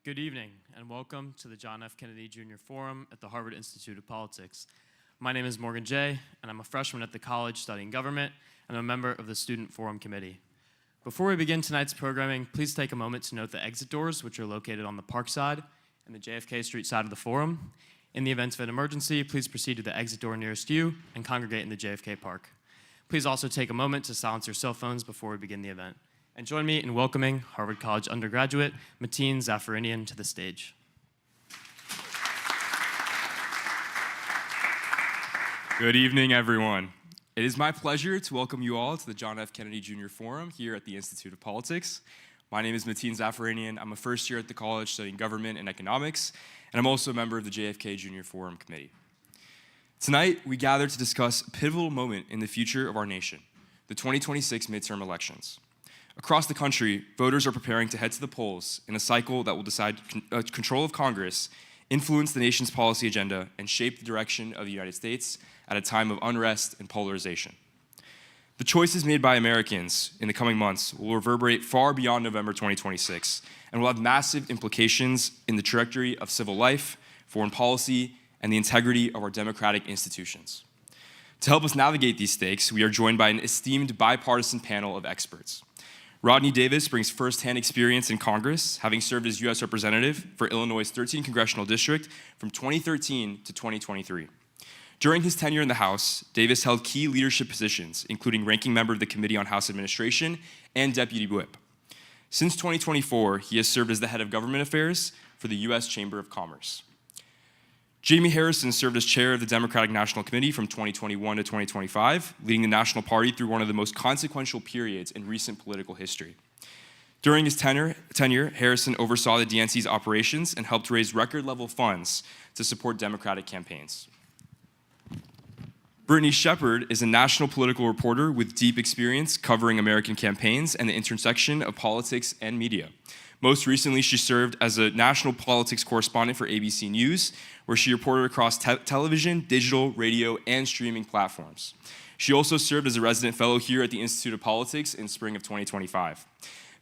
Good evening, and welcome to the John F. Kennedy Jr. Forum at the Harvard Institute of Politics. My name is Morgan Jay, and I'm a freshman at the college studying government, and I'm a member of the Student Forum Committee. Before we begin tonight's programming, please take a moment to note the exit doors, which are located on the park side and the JFK Street side of the forum. In the event of an emergency, please proceed to the exit door nearest you and congregate in the JFK Park. Please also take a moment to silence your cell phones before we begin the event. And join me in welcoming Harvard College undergraduate Mateen Zafarinian to the stage. Good evening, everyone. It is my pleasure to welcome you all to the John F. Kennedy Jr. Forum here at the Institute of Politics. My name is Mateen Zafarinian. I'm a first year at the college studying government and economics, and I'm also a member of the JFK Jr. Forum Committee. Tonight, we gather to discuss a pivotal moment in the future of our nation, the 2026 midterm elections. Across the country, voters are preparing to head to the polls in a cycle that will decide control of Congress, influence the nation's policy agenda, and shape the direction of the United States at a time of unrest and polarization. The choices made by Americans in the coming months will reverberate far beyond November 2026 and will have massive implications in the trajectory of civil life, foreign policy, and the integrity of our democratic institutions. To help us navigate these stakes, we are joined by an esteemed bipartisan panel of experts. Rodney Davis brings firsthand experience in Congress, having served as U.S. Representative for Illinois' 13th Congressional District from 2013 to 2023. During his tenure in the House, Davis held key leadership positions, including ranking member of the Committee on House Administration and Deputy Whip. Since 2024, he has served as the head of government affairs for the U.S. Chamber of Commerce. Jaime Harrison served as chair of the Democratic National Committee from 2021 to 2025, leading the National Party through one of the most consequential periods in recent political history. During his tenure, Harrison oversaw the DNC's operations and helped raise record-level funds to support Democratic campaigns. Brittany Shepherd is a national political reporter with deep experience covering American campaigns and the intersection of politics and media. Most recently, she served as a national politics correspondent for ABC News, where she reported across television, digital, radio, and streaming platforms. She also served as a resident fellow here at the Institute of Politics in spring of 2025.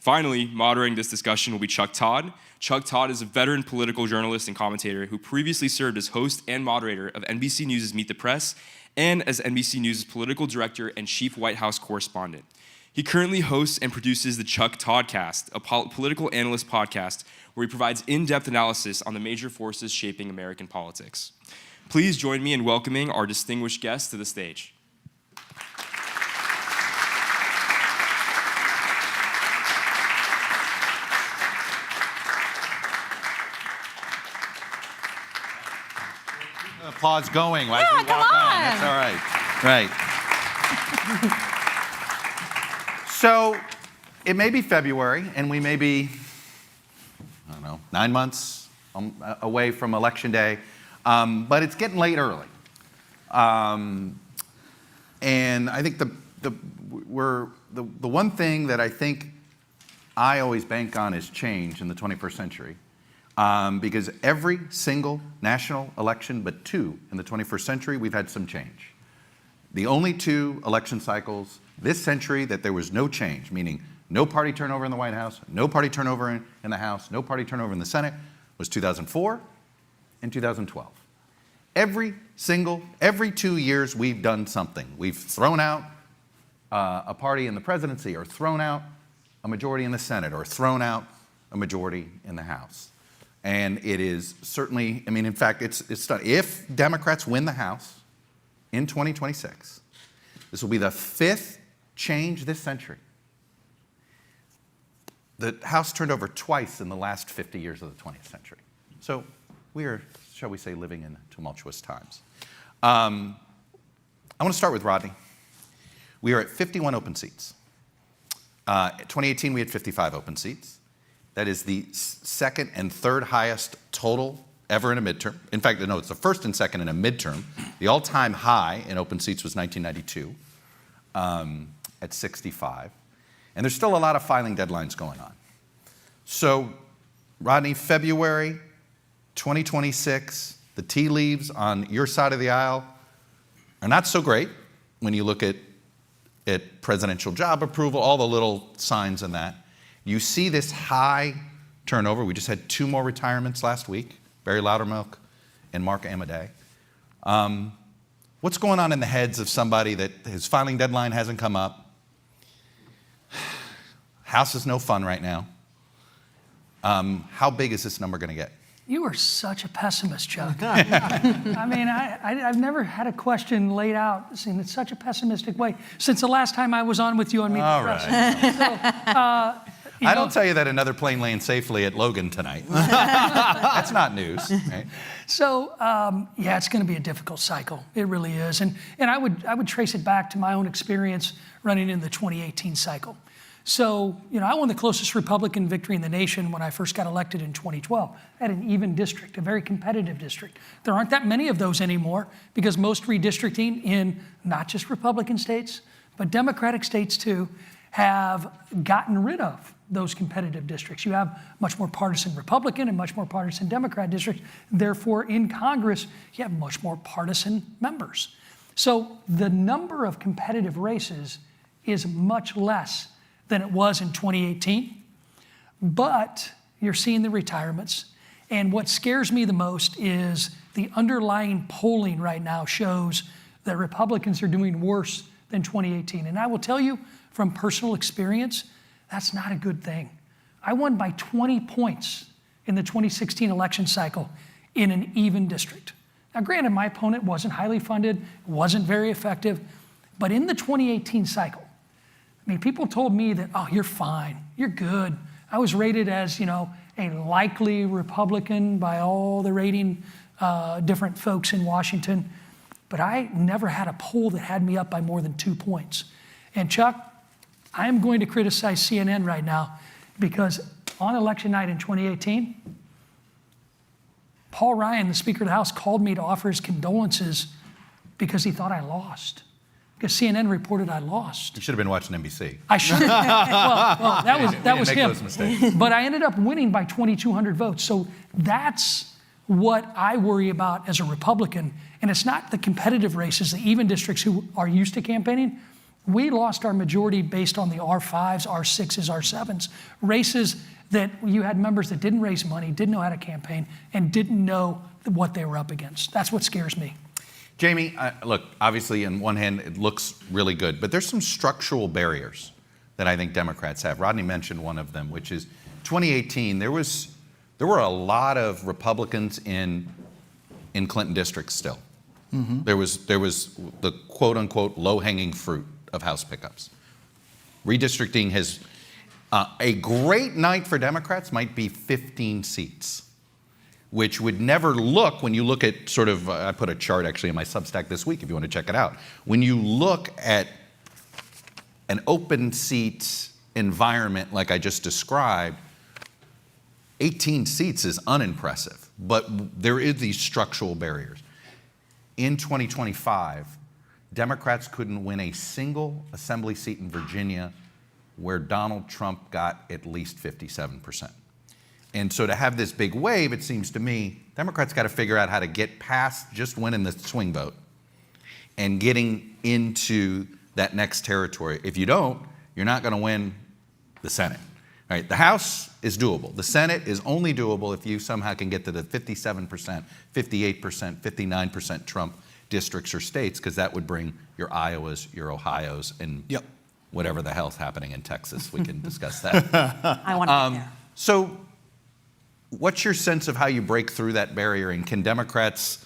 Finally, moderating this discussion will be Chuck Todd. Chuck Todd is a veteran political journalist and commentator who previously served as host and moderator of NBC News' Meet the Press and as NBC News' political director and chief White House correspondent. He currently hosts and produces the Chuck Toddcast, a political analyst podcast where he provides in-depth analysis on the major forces shaping American politics. Please join me in welcoming our distinguished guests to the stage. Applause going as we walk come on. That's all right. Right. So it may be February, and we may be, 9 months away from Election Day, but it's getting late early. And I think the one thing that I think I always bank on is change in the 21st century. Because every single national election but two in the 21st century, we've had some change. The only two election cycles this century that there was no change, meaning no party turnover in the White House, no party turnover in the House, no party turnover in the Senate, was 2004 and 2012. Every 2 years we've done something. We've thrown out a party in the presidency, or thrown out a majority in the Senate, or thrown out a majority in the House. And it is certainly, in fact, it's if Democrats win the House in 2026, this will be the fifth change this century. The House turned over twice in the last 50 years of the 20th century. So we are, shall we say, living in tumultuous times. I want to start with Rodney. We are at 51 open seats. 2018, we had 55 open seats. That is the second and third highest total ever in a midterm. In fact, no, it's the first and second in a midterm. The all-time high in open seats was 1992 at 65. And there's still a lot of filing deadlines going on. So, Rodney, February 2026, the tea leaves on your side of the aisle are not so great when you look at presidential job approval, all the little signs in that. You see this high turnover. We just had 2 more retirements last week, Barry Loudermilk and Mark Amadei. What's going on in the heads of somebody that his filing deadline hasn't come up? House is no fun right now. How big is this number going to get? You are such a pessimist, Chuck. I mean, I've never had a question laid out in such a pessimistic way since the last time I was on with you on Meet the Press. Right. So, I don't tell you that another plane landed safely at Logan tonight. That's not news, right? So, yeah, it's going to be a difficult cycle. It really is. And I would trace it back to my own experience running in the 2018 cycle. So, I won the closest Republican victory in the nation when I first got elected in 2012. I had an even district, a very competitive district. There aren't that many of those anymore because most redistricting in not just Republican states, but Democratic states too, have gotten rid of those competitive districts. You have much more partisan Republican and much more partisan Democrat districts. Therefore, in Congress, you have much more partisan members. So the number of competitive races is much less than it was in 2018, but you're seeing the retirements. And what scares me the most is the underlying polling right now shows that Republicans are doing worse than 2018. And I will tell you from personal experience, that's not a good thing. I won by 20 points in the 2016 election cycle in an even district. Now, granted, my opponent wasn't highly funded, wasn't very effective, but in the 2018 cycle, I mean, people told me that, oh, you're fine, you're good. I was rated as, a likely Republican by all the rating different folks in Washington, but I never had a poll that had me up by more than 2 points. And Chuck, I'm going to criticize CNN right now because on election night in 2018, Paul Ryan, the Speaker of the House, called me to offer his condolences because he thought I lost. Because CNN reported I lost. You should have been watching NBC. I should have. Well, that was him. Those mistakes. But I ended up winning by 2,200 votes. So that's what I worry about as a Republican. And it's not the competitive races, the even districts who are used to campaigning. We lost our majority based on the R5s, R6s, R7s, races that you had members that didn't raise money, didn't know how to campaign, and didn't know what they were up against. That's what scares me. Jaime, look, obviously, on one hand, it looks really good, but there's some structural barriers that I think Democrats have. Rodney mentioned one of them, which is 2018, there were a lot of Republicans in Clinton districts still. Mm-hmm. There was the quote-unquote low-hanging fruit of House pickups. Redistricting has, a great night for Democrats might be 15 seats, which would never look, when you look at sort of, I put a chart actually in my Substack this week if you want to check it out. When you look at an open seat environment like I just described, 18 seats is unimpressive, but there is these structural barriers. In 2025, Democrats couldn't win a single assembly seat in Virginia where Donald Trump got at least 57%. And so to have this big wave, it seems to me, Democrats got to figure out how to get past just winning the swing vote and getting into that next territory. If you don't, you're not going to win the Senate. All right, the House is doable. The Senate is only doable if you somehow can get to the 57%, 58%, 59% Trump districts or states, because that would bring your Iowas, your Ohios, and whatever the hell's happening in Texas. We can discuss that. I want to be there. So what's your sense of how you break through that barrier, and can Democrats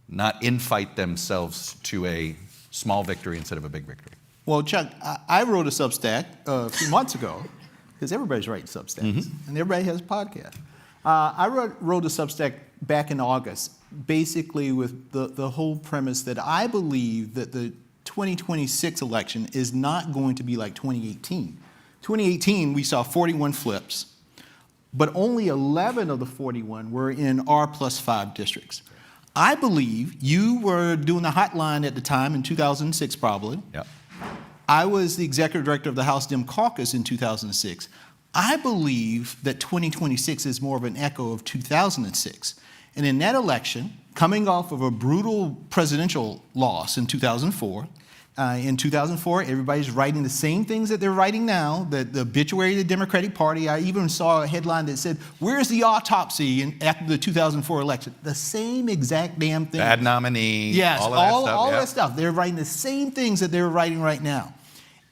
not infight themselves to a small victory instead of a big victory? Well, Chuck, I wrote a Substack a few months ago, because everybody's writing Substacks, and everybody has a podcast. I wrote a Substack back in August, basically with the whole premise that I believe that the 2026 election is not going to be like 2018. 2018, we saw 41 flips, but only 11 of the 41 were in R+5 districts. I believe you were doing the hotline at the time in 2006, probably. Yep. I was the executive director of the House Dem Caucus in 2006. I believe that 2026 is more of an echo of 2006. And in that election, coming off of a brutal presidential loss in 2004, In 2004, everybody's writing the same things that they're writing now, the obituary of the Democratic Party. I even saw a headline that said, "Where's the autopsy after the 2004 election?" The same exact damn thing. Bad nominee. Yes, all of that stuff. all yeah. that stuff. They're writing the same things that they're writing right now.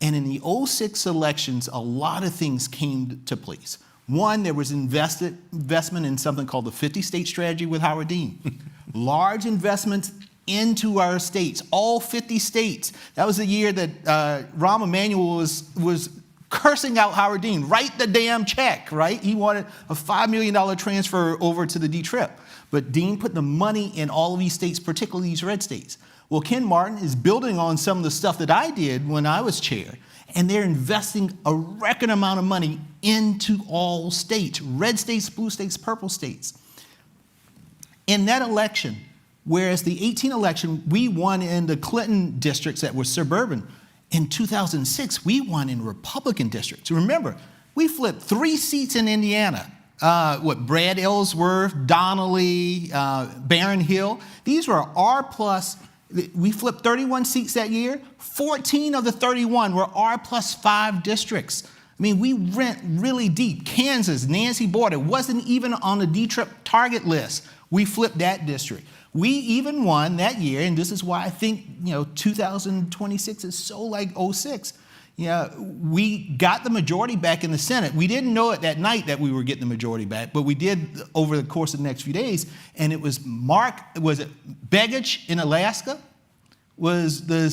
And in the 06 elections, a lot of things came to place. One, there was investment in something called the 50-state strategy with Howard Dean. Large investments into our states, all 50 states. That was the year that Rahm Emanuel was cursing out Howard Dean. Write the damn check, right? He wanted a $5 million transfer over to the D-Trip. But Dean put the money in all of these states, particularly these red states. Well, Ken Martin is building on some of the stuff that I did when I was chair, and they're investing a record amount of money into all states, red states, blue states, purple states. In that election, whereas the 2018 election, we won in the Clinton districts that were suburban. In 2006, we won in Republican districts. Remember, we flipped 3 seats in Indiana. Brad Ellsworth, Donnelly, Barron Hill. These were R+. We flipped 31 seats that year. 14 of the 31 were R+5 districts. I mean, we went really deep. Kansas, Nancy Border wasn't even on the D-Trip target list. We flipped that district. We even won that year, and this is why I think 2026 is so like 06. We got the majority back in the Senate. We didn't know it that night that we were getting the majority back, but we did over the course of the next few days. And it was Begich in Alaska? Was the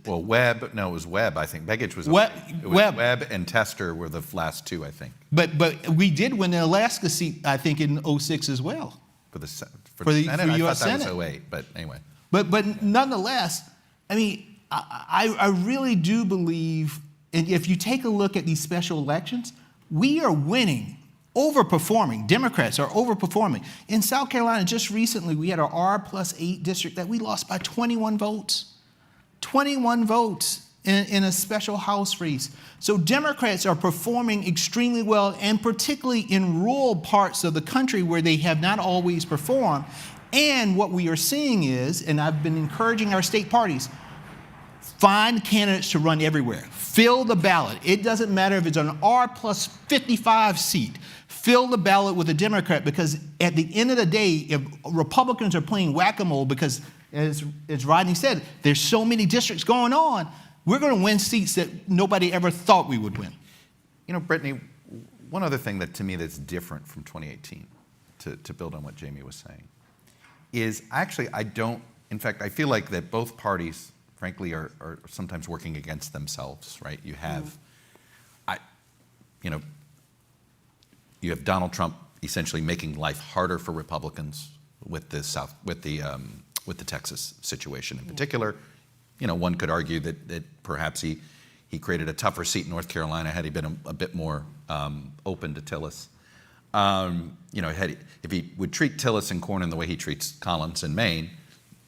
Well, Webb, no, it was Webb, I think. Begich was Webb, Webb and Tester were the last 2, I think. But we did win the Alaska seat, I think, in 06 as well. For the Senate, For I US thought that Senate. was 08, but anyway. But nonetheless, I mean, I really do believe, and if you take a look at these special elections, we are winning, overperforming. Democrats are overperforming. In South Carolina, just recently, we had our R+8 district that we lost by 21 votes. 21 votes in a special House race. So Democrats are performing extremely well, and particularly in rural parts of the country where they have not always performed. And what we are seeing is, and I've been encouraging our state parties, find candidates to run everywhere. Fill the ballot. It doesn't matter if it's an R+55 seat. Fill the ballot with a Democrat, because at the end of the day, if Republicans are playing whack-a-mole, because as Rodney said, there's so many districts going on, we're going to win seats that nobody ever thought we would win. Brittany, one other thing that to me that's different from 2018, to build on what Jaime was saying, is actually I feel like that both parties, frankly, are sometimes working against themselves, right? You have, you have Donald Trump essentially making life harder for Republicans with the Texas situation in particular. One could argue that perhaps he created a tougher seat in North Carolina had he been a bit more open to Tillis. If he would treat Tillis and Cornyn the way he treats Collins in Maine,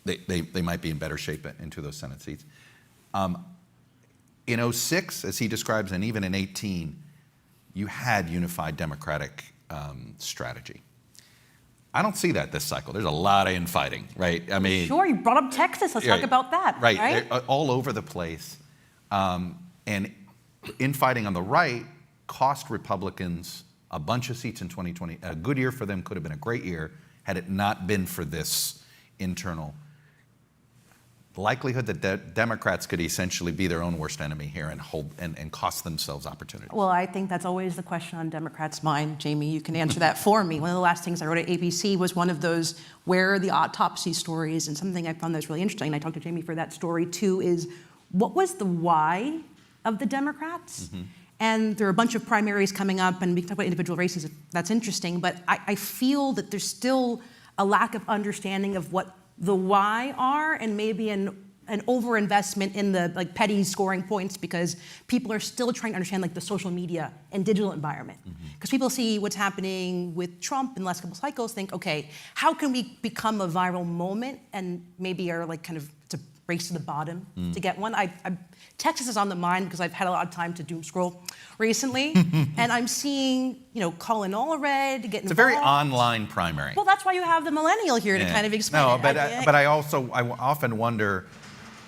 they might be in better shape into those Senate seats. In 06, as he describes, and even in 18, you had unified Democratic strategy. I don't see that this cycle. There's a lot of infighting, right? I mean, sure, you brought up Texas. Let's talk about that. Right, they're all over the place. And infighting on the right cost Republicans a bunch of seats in 2020. A good year for them could have been a great year had it not been for this internal. The likelihood that Democrats could essentially be their own worst enemy here and cost themselves opportunities. Well, I think that's always the question on Democrats' mind. Jaime, you can answer that for me. One of the last things I wrote at ABC was one of those where are the autopsy stories, and something I found that's really interesting, and I talked to Jaime for that story too, is what was the why of the Democrats? Mm-hmm. And there are a bunch of primaries coming up, and we can talk about individual races, that's interesting, but I feel that there's still a lack of understanding of what the why are, and maybe an overinvestment in the petty scoring points, because people are still trying to understand the social media and digital environment. Because people see what's happening with Trump in the last couple cycles, think, okay, how can we become a viral moment, and maybe are it's a race to the bottom to get one. Texas is on the mind because I've had a lot of time to doom scroll recently, and I'm seeing, Colin Allred get involved. It's a very online primary. Well, that's why you have the millennial here to kind of explain it. No, but I often wonder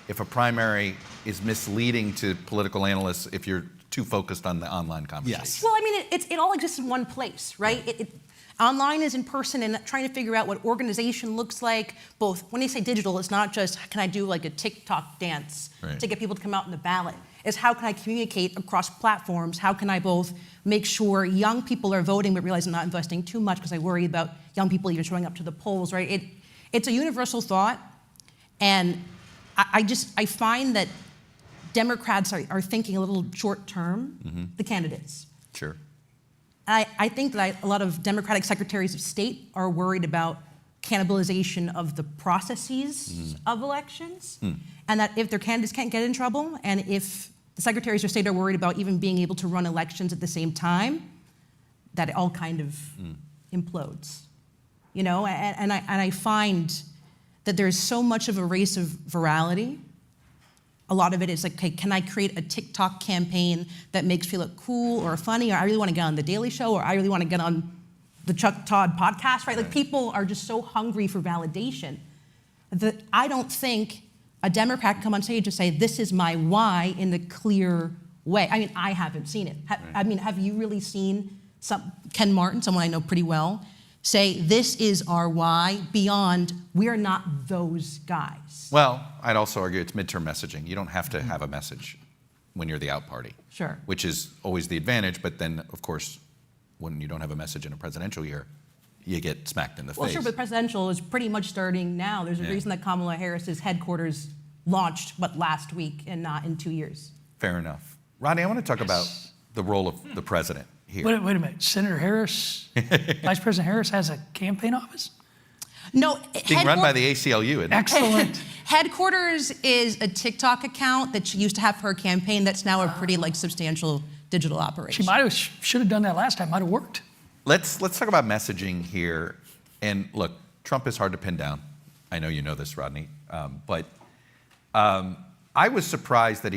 if a primary is misleading to political analysts if you're too focused on the online conversation. Yes. Well, I mean, it all exists in one place, right? Online is in person, and trying to figure out what organization looks like. Both, when you say digital, it's not just, can I do like a TikTok dance to get people to come out in the ballot? It's how can I communicate across platforms? How can I both make sure young people are voting but realize I'm not investing too much because I worry about young people even showing up to the polls, right? It's a universal thought, and I find that Democrats are thinking a little short term, the candidates. Sure. I think that a lot of Democratic secretaries of state are worried about cannibalization of the processes of elections, and that if their candidates can't get in trouble, and if the secretaries of state are worried about even being able to run elections at the same time, that it all kind of implodes, you know? And I find that there's so much of a race of virality. A lot of it is like, okay, can I create a TikTok campaign that makes me look cool or funny, or I really want to get on The Daily Show, or I really want to get on the Todd podcast, right? Like people are just so hungry for validation that I don't think a Democrat can come on stage and say, this is my why in a clear way. I mean, I haven't seen it. I mean, have you really seen Ken Martin, someone I know pretty well, say, this is our why beyond, we're not those guys? Well, I'd also argue it's midterm messaging. You don't have to have a message when you're the out party. Sure. Which is always the advantage, but then, of course, when you don't have a message in a presidential year, you get smacked in the Well, face. sure, but presidential is pretty much starting now. There's a reason that Kamala Harris's headquarters launched, last week and not in 2 years. Fair enough. Rodney, I want to talk about the role of the president here. Wait a minute. Senator Harris, Vice President Harris has a campaign office? No, Being run by the ACLU, isn't it? Excellent. Headquarters is a TikTok account that she used to have for her campaign. That's now a pretty substantial digital operation. Should have done that last time. Might have worked. Let's talk about messaging here. And look, Trump is hard to pin down. I know you know this, Rodney. But I was surprised that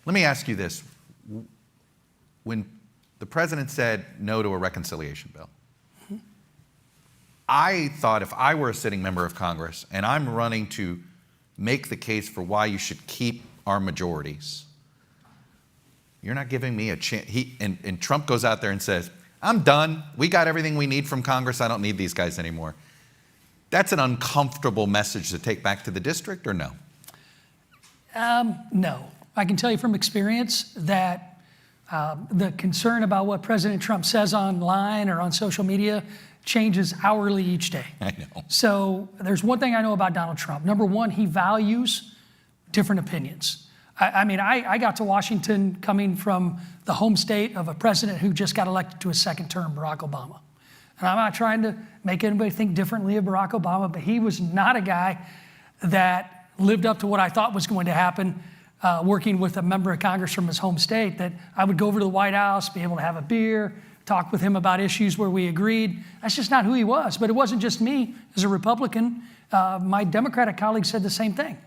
let me ask you this. When the president said no to a reconciliation bill, I thought if I were a sitting member of Congress and I'm running to make the case for why you should keep our majorities, you're not giving me a chance. And Trump goes out there and says, I'm done. We got everything we need from Congress. I don't need these guys anymore. That's an uncomfortable message to take back to the district, or no? No. I can tell you from experience that the concern about what President Trump says online or on social media changes hourly each day. I know. So there's one thing I know about Donald Trump. Number one, he values different opinions. I got to Washington coming from the home state of a president who just got elected to his second term, Barack Obama. And I'm not trying to make anybody think differently of Barack Obama, but he was not a guy that lived up to what I thought was going to happen working with a member of Congress from his home state, that I would go over to the White House, be able to have a beer, talk with him about issues where we agreed. That's just not who he was. But it wasn't just me as a Republican. My Democratic colleagues said the same thing.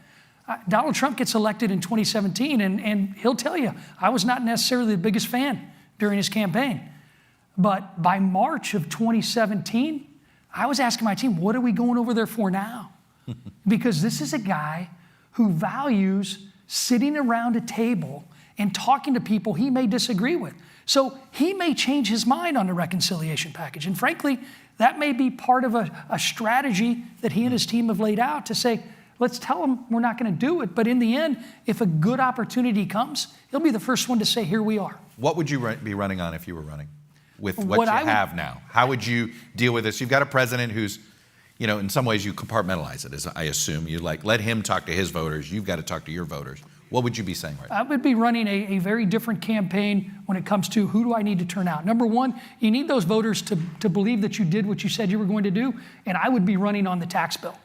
Donald Trump gets elected in 2017, and he'll tell you, I was not necessarily the biggest fan during his campaign. But by March of 2017, I was asking my team, what are we going over there for now? Because this is a guy who values sitting around a table and talking to people he may disagree with. So he may change his mind on the reconciliation package. And frankly, that may be part of a strategy that he and his team have laid out to say, let's tell him we're not going to do it. But in the end, if a good opportunity comes, he'll be the first one to say, here we are. What would you be running on if you were running with what you have now? How would you deal with this? You've got a president who's, in some ways you compartmentalize it, as I assume. You let him talk to his voters. You've got to talk to your voters. What would you be saying right now? I would be running a very different campaign when it comes to who do I need to turn out. Number one, you need those voters to believe that you did what you said you were going to do, and I would be running on the tax bill.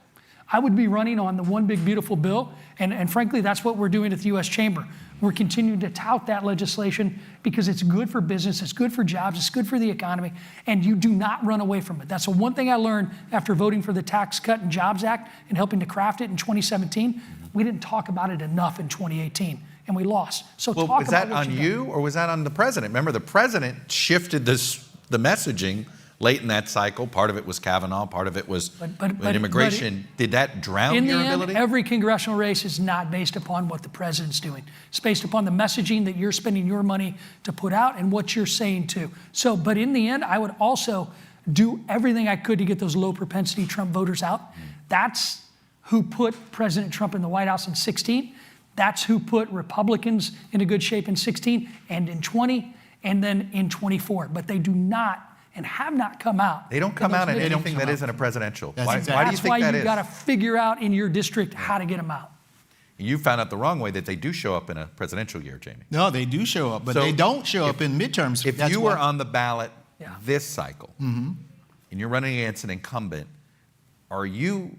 I would be running on the one big beautiful bill, and frankly, that's what we're doing at the U.S. Chamber. We're continuing to tout that legislation because it's good for business, it's good for jobs, it's good for the economy, and you do not run away from it. That's the one thing I learned after voting for the Tax Cut and Jobs Act and helping to craft it in 2017. We didn't talk about it enough in 2018, and we lost. So well, talk was about that what on you've you, or was that on the president? Remember, the president shifted the messaging late in that cycle. Part of it was Kavanaugh, part of it was But immigration. Did that drown in your the ability? end, every congressional race is not based upon what the president's doing. It's based upon the messaging that you're spending your money to put out and what you're saying too. So, but in the end, I would also do everything I could to get those low propensity Trump voters out. That's who put President Trump in the White House in 2016. That's who put Republicans into good shape in 2016 and in 2020 and then in 2024. But they do not and have not come out. They don't come out in anything that isn't a presidential. Why do you That's think why that you is? got to figure out in your district how to get them out. You found out the wrong way that they do show up in a presidential year, Jamie. No, they do show up, but So they don't show up in midterms. If That's you why. were on the ballot Yeah. this cycle and you're running against an incumbent, are you,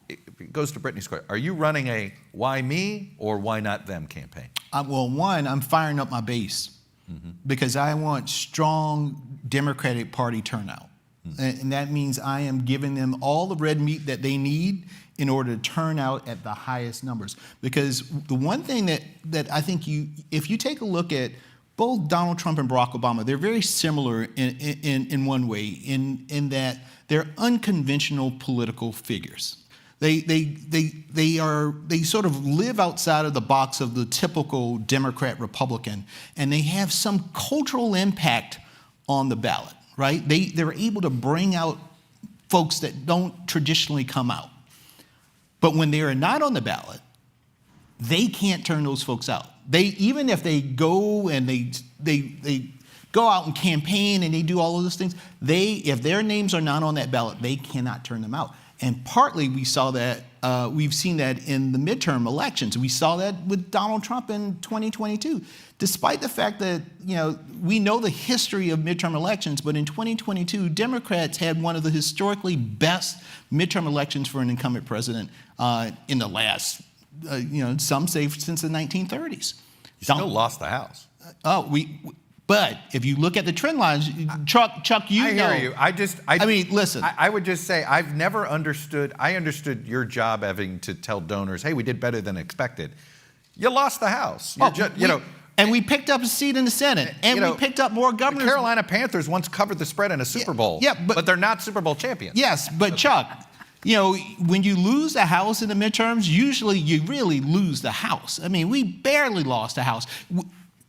it goes to Brittany's question, are you running a why me or why not them campaign? Well, one, I'm firing up my base because I want strong Democratic Party turnout. And that means I am giving them all the red meat that they need in order to turn out at the highest numbers. Because the one thing that I think if you take a look at both Donald Trump and Barack Obama, they're very similar in one way, in that they're unconventional political figures. They sort of live outside of the box of the typical Democrat Republican, and they have some cultural impact on the ballot, right? They're able to bring out folks that don't traditionally come out. But when they are not on the ballot, they can't turn those folks out. Even if they go and they go out and campaign and they do all of those things, if their names are not on that ballot, they cannot turn them out. And partly we saw that, we've seen that in the midterm elections. We saw that with Donald Trump in 2022. Despite the fact that, we know the history of midterm elections, but in 2022, Democrats had one of the historically best midterm elections for an incumbent president in the last, some say since the 1930s. You still lost the House. But if you look at the trend lines, Chuck, you I know. hear you. I mean, listen. I would just say I've never understood. I understood your job having to tell donors, "Hey, we did better than expected." You lost the House. And we picked up a seat in the Senate, and we picked up more governors. The Carolina Panthers once covered the spread in a Super Bowl. Yeah, but they're not Super Bowl champions. Yes, but Chuck, when you lose the House in the midterms, usually you really lose the House. I mean, we barely lost the House.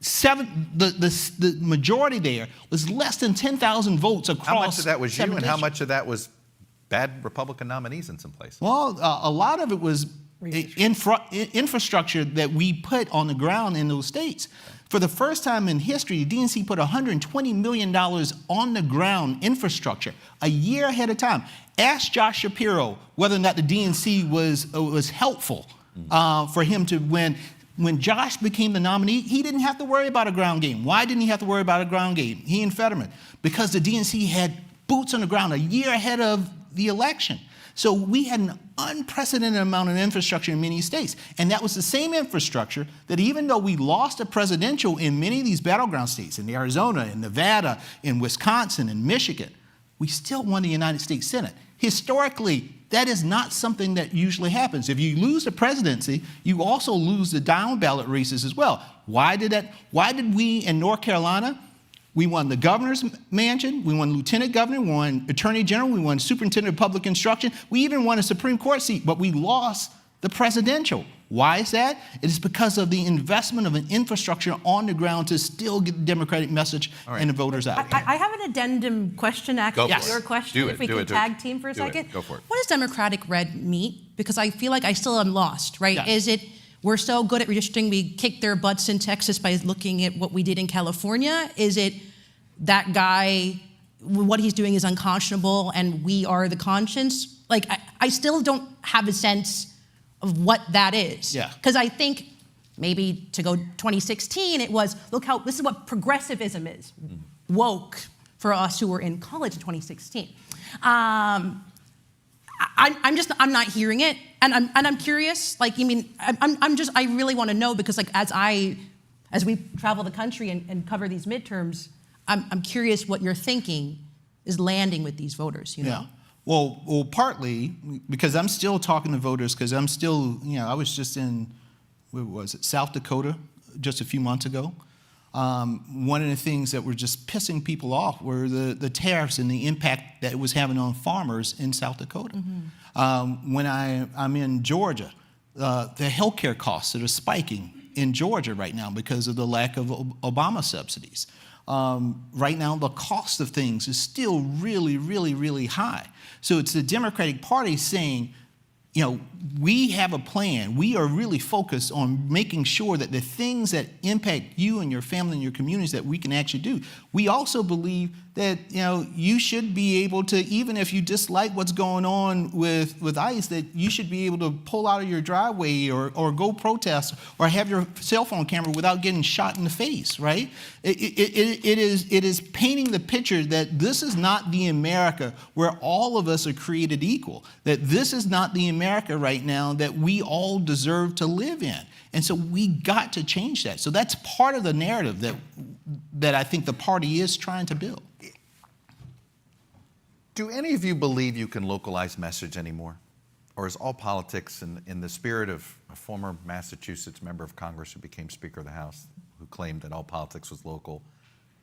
The majority there was less than 10,000 votes across. How much of that was you, and how districts. much of that was bad Republican nominees in some places? Well, a lot of it was infrastructure that we put on the ground in those states. For the first time in history, the DNC put $120 million on the ground infrastructure a year ahead of time. Ask Josh Shapiro whether or not the DNC was helpful for him to win. When Josh became the nominee, he didn't have to worry about a ground game. Why didn't he have to worry about a ground game? He and Fetterman. Because the DNC had boots on the ground a year ahead of the election. So we had an unprecedented amount of infrastructure in many states. And that was the same infrastructure that even though we lost a presidential in many of these battleground states, in Arizona, in Nevada, in Wisconsin, in Michigan, we still won the United States Senate. Historically, that is not something that usually happens. If you lose the presidency, you also lose the down ballot races as well. Why did we in North Carolina? We won the governor's mansion, we won lieutenant governor, we won attorney general, we won superintendent of public instruction, we even won a Supreme Court seat, but we lost the presidential. Why is that? It is because of the investment of an infrastructure on the ground to still get the Democratic message and the voters out. I have an addendum question, actually, Go to for your it. question, Do if it, we do can it, do tag it. team for a Do it. second. Go for it. What does Democratic red mean? Because I feel like I still am lost, right? Yes. Is it we're so good at redistricting, we kicked their butts in Texas by looking at what we did in California? Is it that guy, what he's doing is unconscionable and we are the conscience? Like, I still don't have a sense of what that is. Yeah. Because I think maybe to go 2016, it was, look how, this is what progressivism is. Woke for us who were in college in 2016. I'm not hearing it. And I'm curious, like, I really want to know because like, as we travel the country and cover these midterms, I'm curious what you're thinking is landing with these voters, Yeah. Well, partly because I'm still talking to voters because I'm still, I was just in, where was it, South Dakota just a few months ago. One of the things that were just pissing people off were the tariffs and the impact that it was having on farmers in South Dakota. When I'm in Georgia, the healthcare costs that are spiking in Georgia right now because of the lack of Obama subsidies. Right now, the cost of things is still really, really, really high. So it's the Democratic Party saying, you know, we have a plan. We are really focused on making sure that the things that impact you and your family and your communities that we can actually do. We also believe that, you know, you should be able to, even if you dislike what's going on with ICE, that you should be able to pull out of your driveway or go protest or have your cell phone camera without getting shot in the face, right? It is painting the picture that this is not the America where all of us are created equal, that this is not the America right now that we all deserve to live in. And so we got to change that. So that's part of the narrative that I think the party is trying to build. Do any of you believe you can localize message anymore? Or is all politics in the spirit of a former Massachusetts member of Congress who became Speaker of the House, who claimed that all politics was local?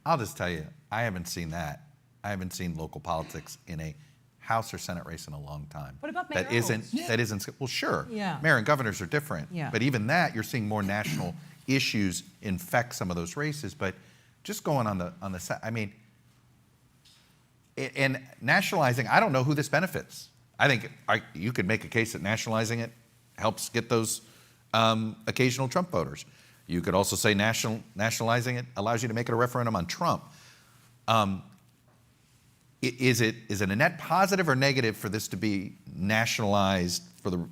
I'll just tell you, I haven't seen that. I haven't seen local politics in a House or Senate race in a long time. What about that mayors? isn't, well, sure. Yeah. Mayor and governors are different. Yeah. But even that, you're seeing more national issues infect some of those races. But just going on the side, I mean, and nationalizing, I don't know who this benefits. I think you could make a case that nationalizing it helps get those occasional Trump voters. You could also say nationalizing it allows you to make it a referendum on Trump. Is it a net positive or negative for this to be nationalized for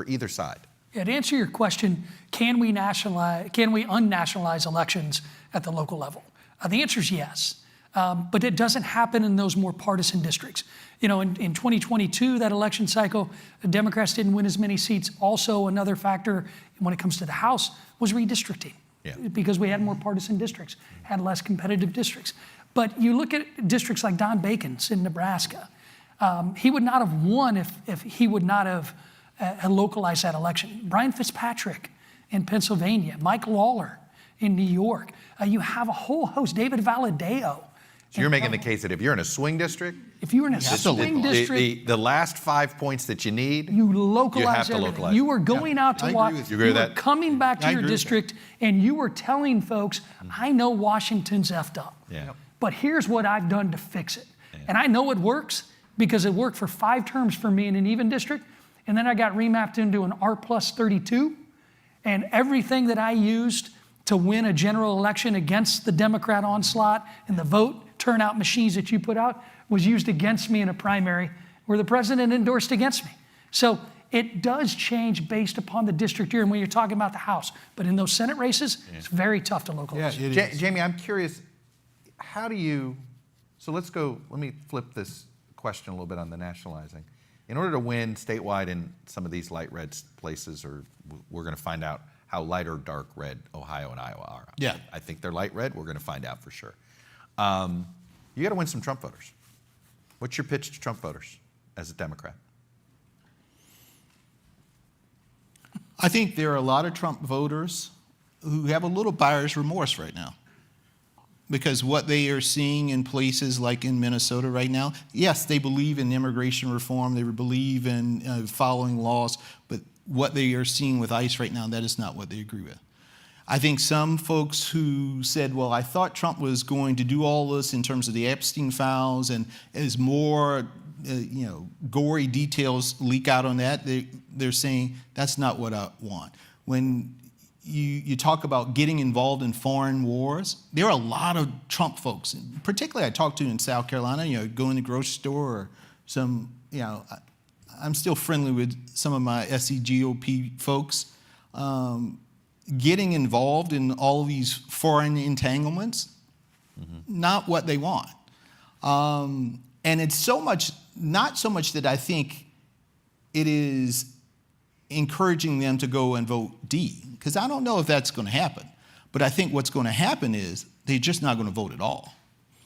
either side? Yeah, to answer your question, can we unnationalize elections at the local level? The answer is yes. But it doesn't happen in those more partisan districts. You know, in 2022, that election cycle, the Democrats didn't win as many seats. Also, another factor when it comes to the House was redistricting. Yeah. Because we had more partisan districts, had less competitive districts. But you look at districts like Don Bacon's in Nebraska. He would not have won if he would not have localized that election. Brian Fitzpatrick in Pennsylvania, Mike Lawler in New York. You have a whole host, David Valadao. So you're making the case that if you're in a swing district, if you were in a swing district, the last 5 points that you need, you localize you have to everything. localize. You were going out to watch. You agree with were that? coming back to I your agree with district, and you were telling folks, I know Washington's effed up. Yeah. But here's what I've done to fix it. And I know it works because it worked for 5 terms for me in an even district. And then I got remapped into an R+32. And everything that I used to win a general election against the Democrat onslaught and the vote turnout machines that you put out was used against me in a primary where the president endorsed against me. So it does change based upon the district you're in when you're talking about the House. But in those Senate races, it's very tough to localize. Yeah, it is. Jamie, I'm curious, how do you, so let me flip this question a little bit on the nationalizing. In order to win statewide in some of these light red places, or we're going to find out how light or dark red Ohio and Iowa are. Yeah. I think they're light red. We're going to find out for sure. You got to win some Trump voters. What's your pitch to Trump voters as a Democrat? I think there are a lot of Trump voters who have a little buyer's remorse right now. Because what they are seeing in places like in Minnesota right now, yes, they believe in immigration reform, they believe in following laws, but what they are seeing with ICE right now, that is not what they agree with. I think some folks who said, well, I thought Trump was going to do all this in terms of the Epstein files, and as more gory details leak out on that, they're saying that's not what I want. When you talk about getting involved in foreign wars, there are a lot of Trump folks, particularly I talked to in South Carolina, go in the grocery store or some, I'm still friendly with some of my SCGOP folks. Getting involved in all these foreign entanglements, not what they want. And it's not so much that I think it is encouraging them to go and vote D, because I don't know if that's going to happen. But I think what's going to happen is they're just not going to vote at all.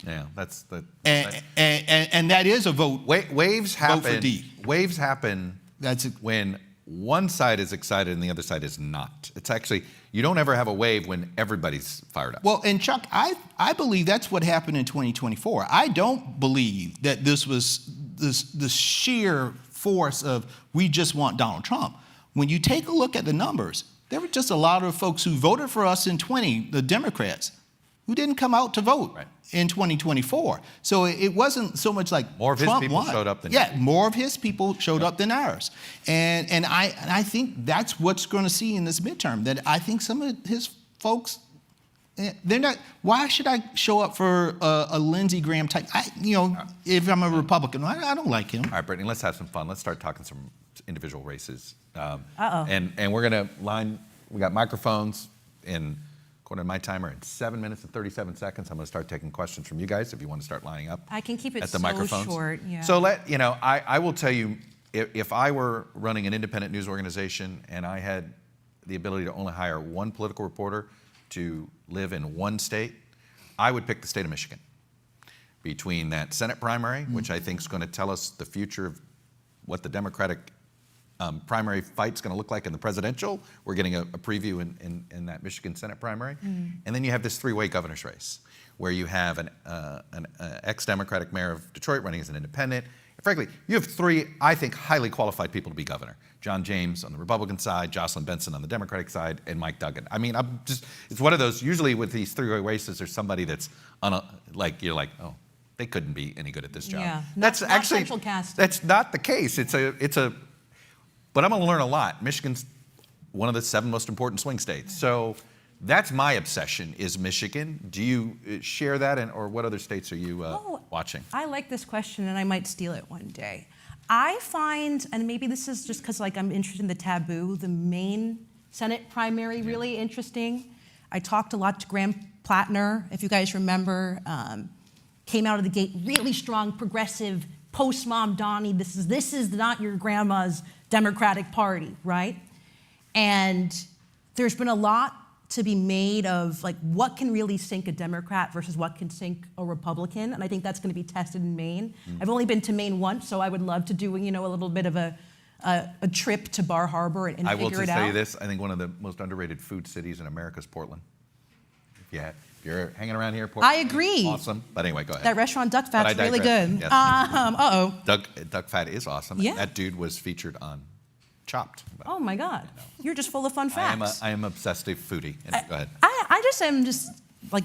Yeah, that's the. And that is a vote. Waves happen. Vote for D. Waves happen. That's it. When one side is excited and the other side is not. It's actually, you don't ever have a wave when everybody's fired up. Well, and Chuck, I believe that's what happened in 2024. I don't believe that this was the sheer force of we just want Donald Trump. When you take a look at the numbers, there were just a lot of folks who voted for us in 20, the Democrats, who didn't come out to vote in 2024. So it wasn't so much like more of his Trump people won. showed up than yours. More of his people showed up than ours. And I think that's what's going to see in this midterm, that I think some of his folks, they're not, why should I show up for a Lindsey Graham type? If I'm a Republican, I don't like him. All right, Brittany, let's have some fun. Let's start talking some individual races. And we're going to we got microphones in, according to my timer, in 7 minutes and 37 seconds. I'm going to start taking questions from you guys if you want to start lining up. I can keep it at the so microphones. short. Yeah. So I will tell you, if I were running an independent news organization and I had the ability to only hire one political reporter to live in one state, I would pick the state of Michigan. Between that Senate primary, which I think is going to tell us the future of what the Democratic primary fight's going to look like in the presidential. We're getting a preview in that Michigan Senate primary. And then you have this three-way governor's race where you have an ex-Democratic mayor of Detroit running as an independent. Frankly, you have three, I think, highly qualified people to be governor. John James on the Republican side, Jocelyn Benson on the Democratic side, and Mike Duggan. I mean, it's one of those, usually with these three-way races, there's somebody that's you're like, oh, they couldn't be any good at this job. Yeah, that's not actually, central casting. that's not the case. But I'm going to learn a lot. Michigan's one of the 7 most important swing states. So that's my obsession, is Michigan. Do you share that, or what other states are you watching? I like this question, and I might steal it one day. I find, and maybe this is just because I'm interested in the taboo, the Maine Senate primary really interesting. I talked a lot to Graham Plattner, if you guys remember. Came out of the gate really strong, progressive, post-Mom Donnie. This is not your grandma's Democratic Party, right? And there's been a lot to be made of what can really sink a Democrat versus what can sink a Republican, and I think that's going to be tested in Maine. I've only been to Maine once, so I would love to do a little bit of a trip to Bar Harbor and figure it out. I will just tell you this: I think one of the most underrated food cities in America is Portland. If you're hanging around here, Portland, I agree. Awesome. But anyway, go ahead. That restaurant Duck Fat's really good. Yes. Duck Fat is awesome. Yeah. That dude was featured on Chopped. Oh my God, you're just full of fun facts. I am obsessive foodie. Go ahead. I just am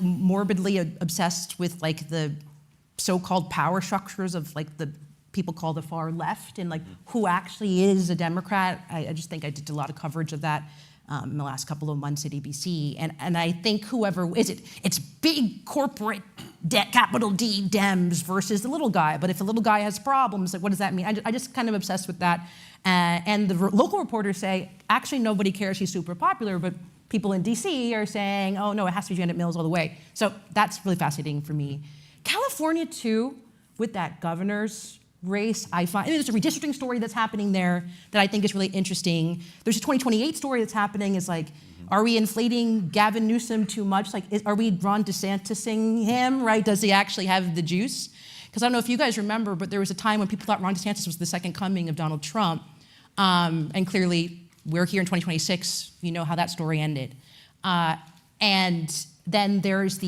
morbidly obsessed with the so-called power structures of the people call the far left and who actually is a Democrat. I just think I did a lot of coverage of that in the last couple of months at ABC, and I think whoever is it's big corporate debt, capital D Dems versus the little guy. But if the little guy has problems, what does that mean? I just kind of obsessed with that. And the local reporters say, actually, nobody cares he's super popular, but people in D.C. are saying, oh, no, it has to be Janet Mills all the way. So that's really fascinating for me. California, too, with that governor's race, I find there's a redistricting story that's happening there that I think is really interesting. There's a 2028 story that's happening. Is are we inflating Gavin Newsom too much? Are we Ron DeSantising him, right? Does he actually have the juice? Because I don't know if you guys remember, but there was a time when people thought Ron DeSantis was the second coming of Donald Trump. And clearly, we're here in 2026. You know how that story ended. And then there's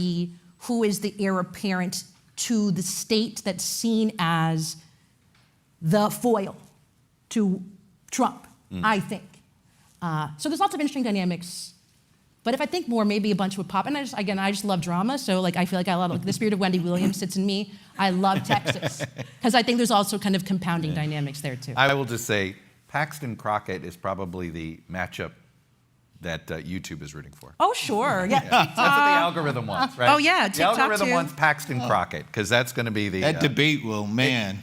who is the heir apparent to the state that's seen as the foil to Trump, I think. So there's lots of interesting dynamics. But if I think more, maybe a bunch would pop. And I just love drama. So I feel like I love the spirit of Wendy Williams sits in me. I love Texas because I think there's also kind of compounding dynamics there too. I will just say, Paxton Crockett is probably the matchup that YouTube is rooting for. Oh sure, yeah. That's what the algorithm wants, right? Oh yeah, TikTok the algorithm too. wants Paxton Crockett because that's going to be the That debate will, man.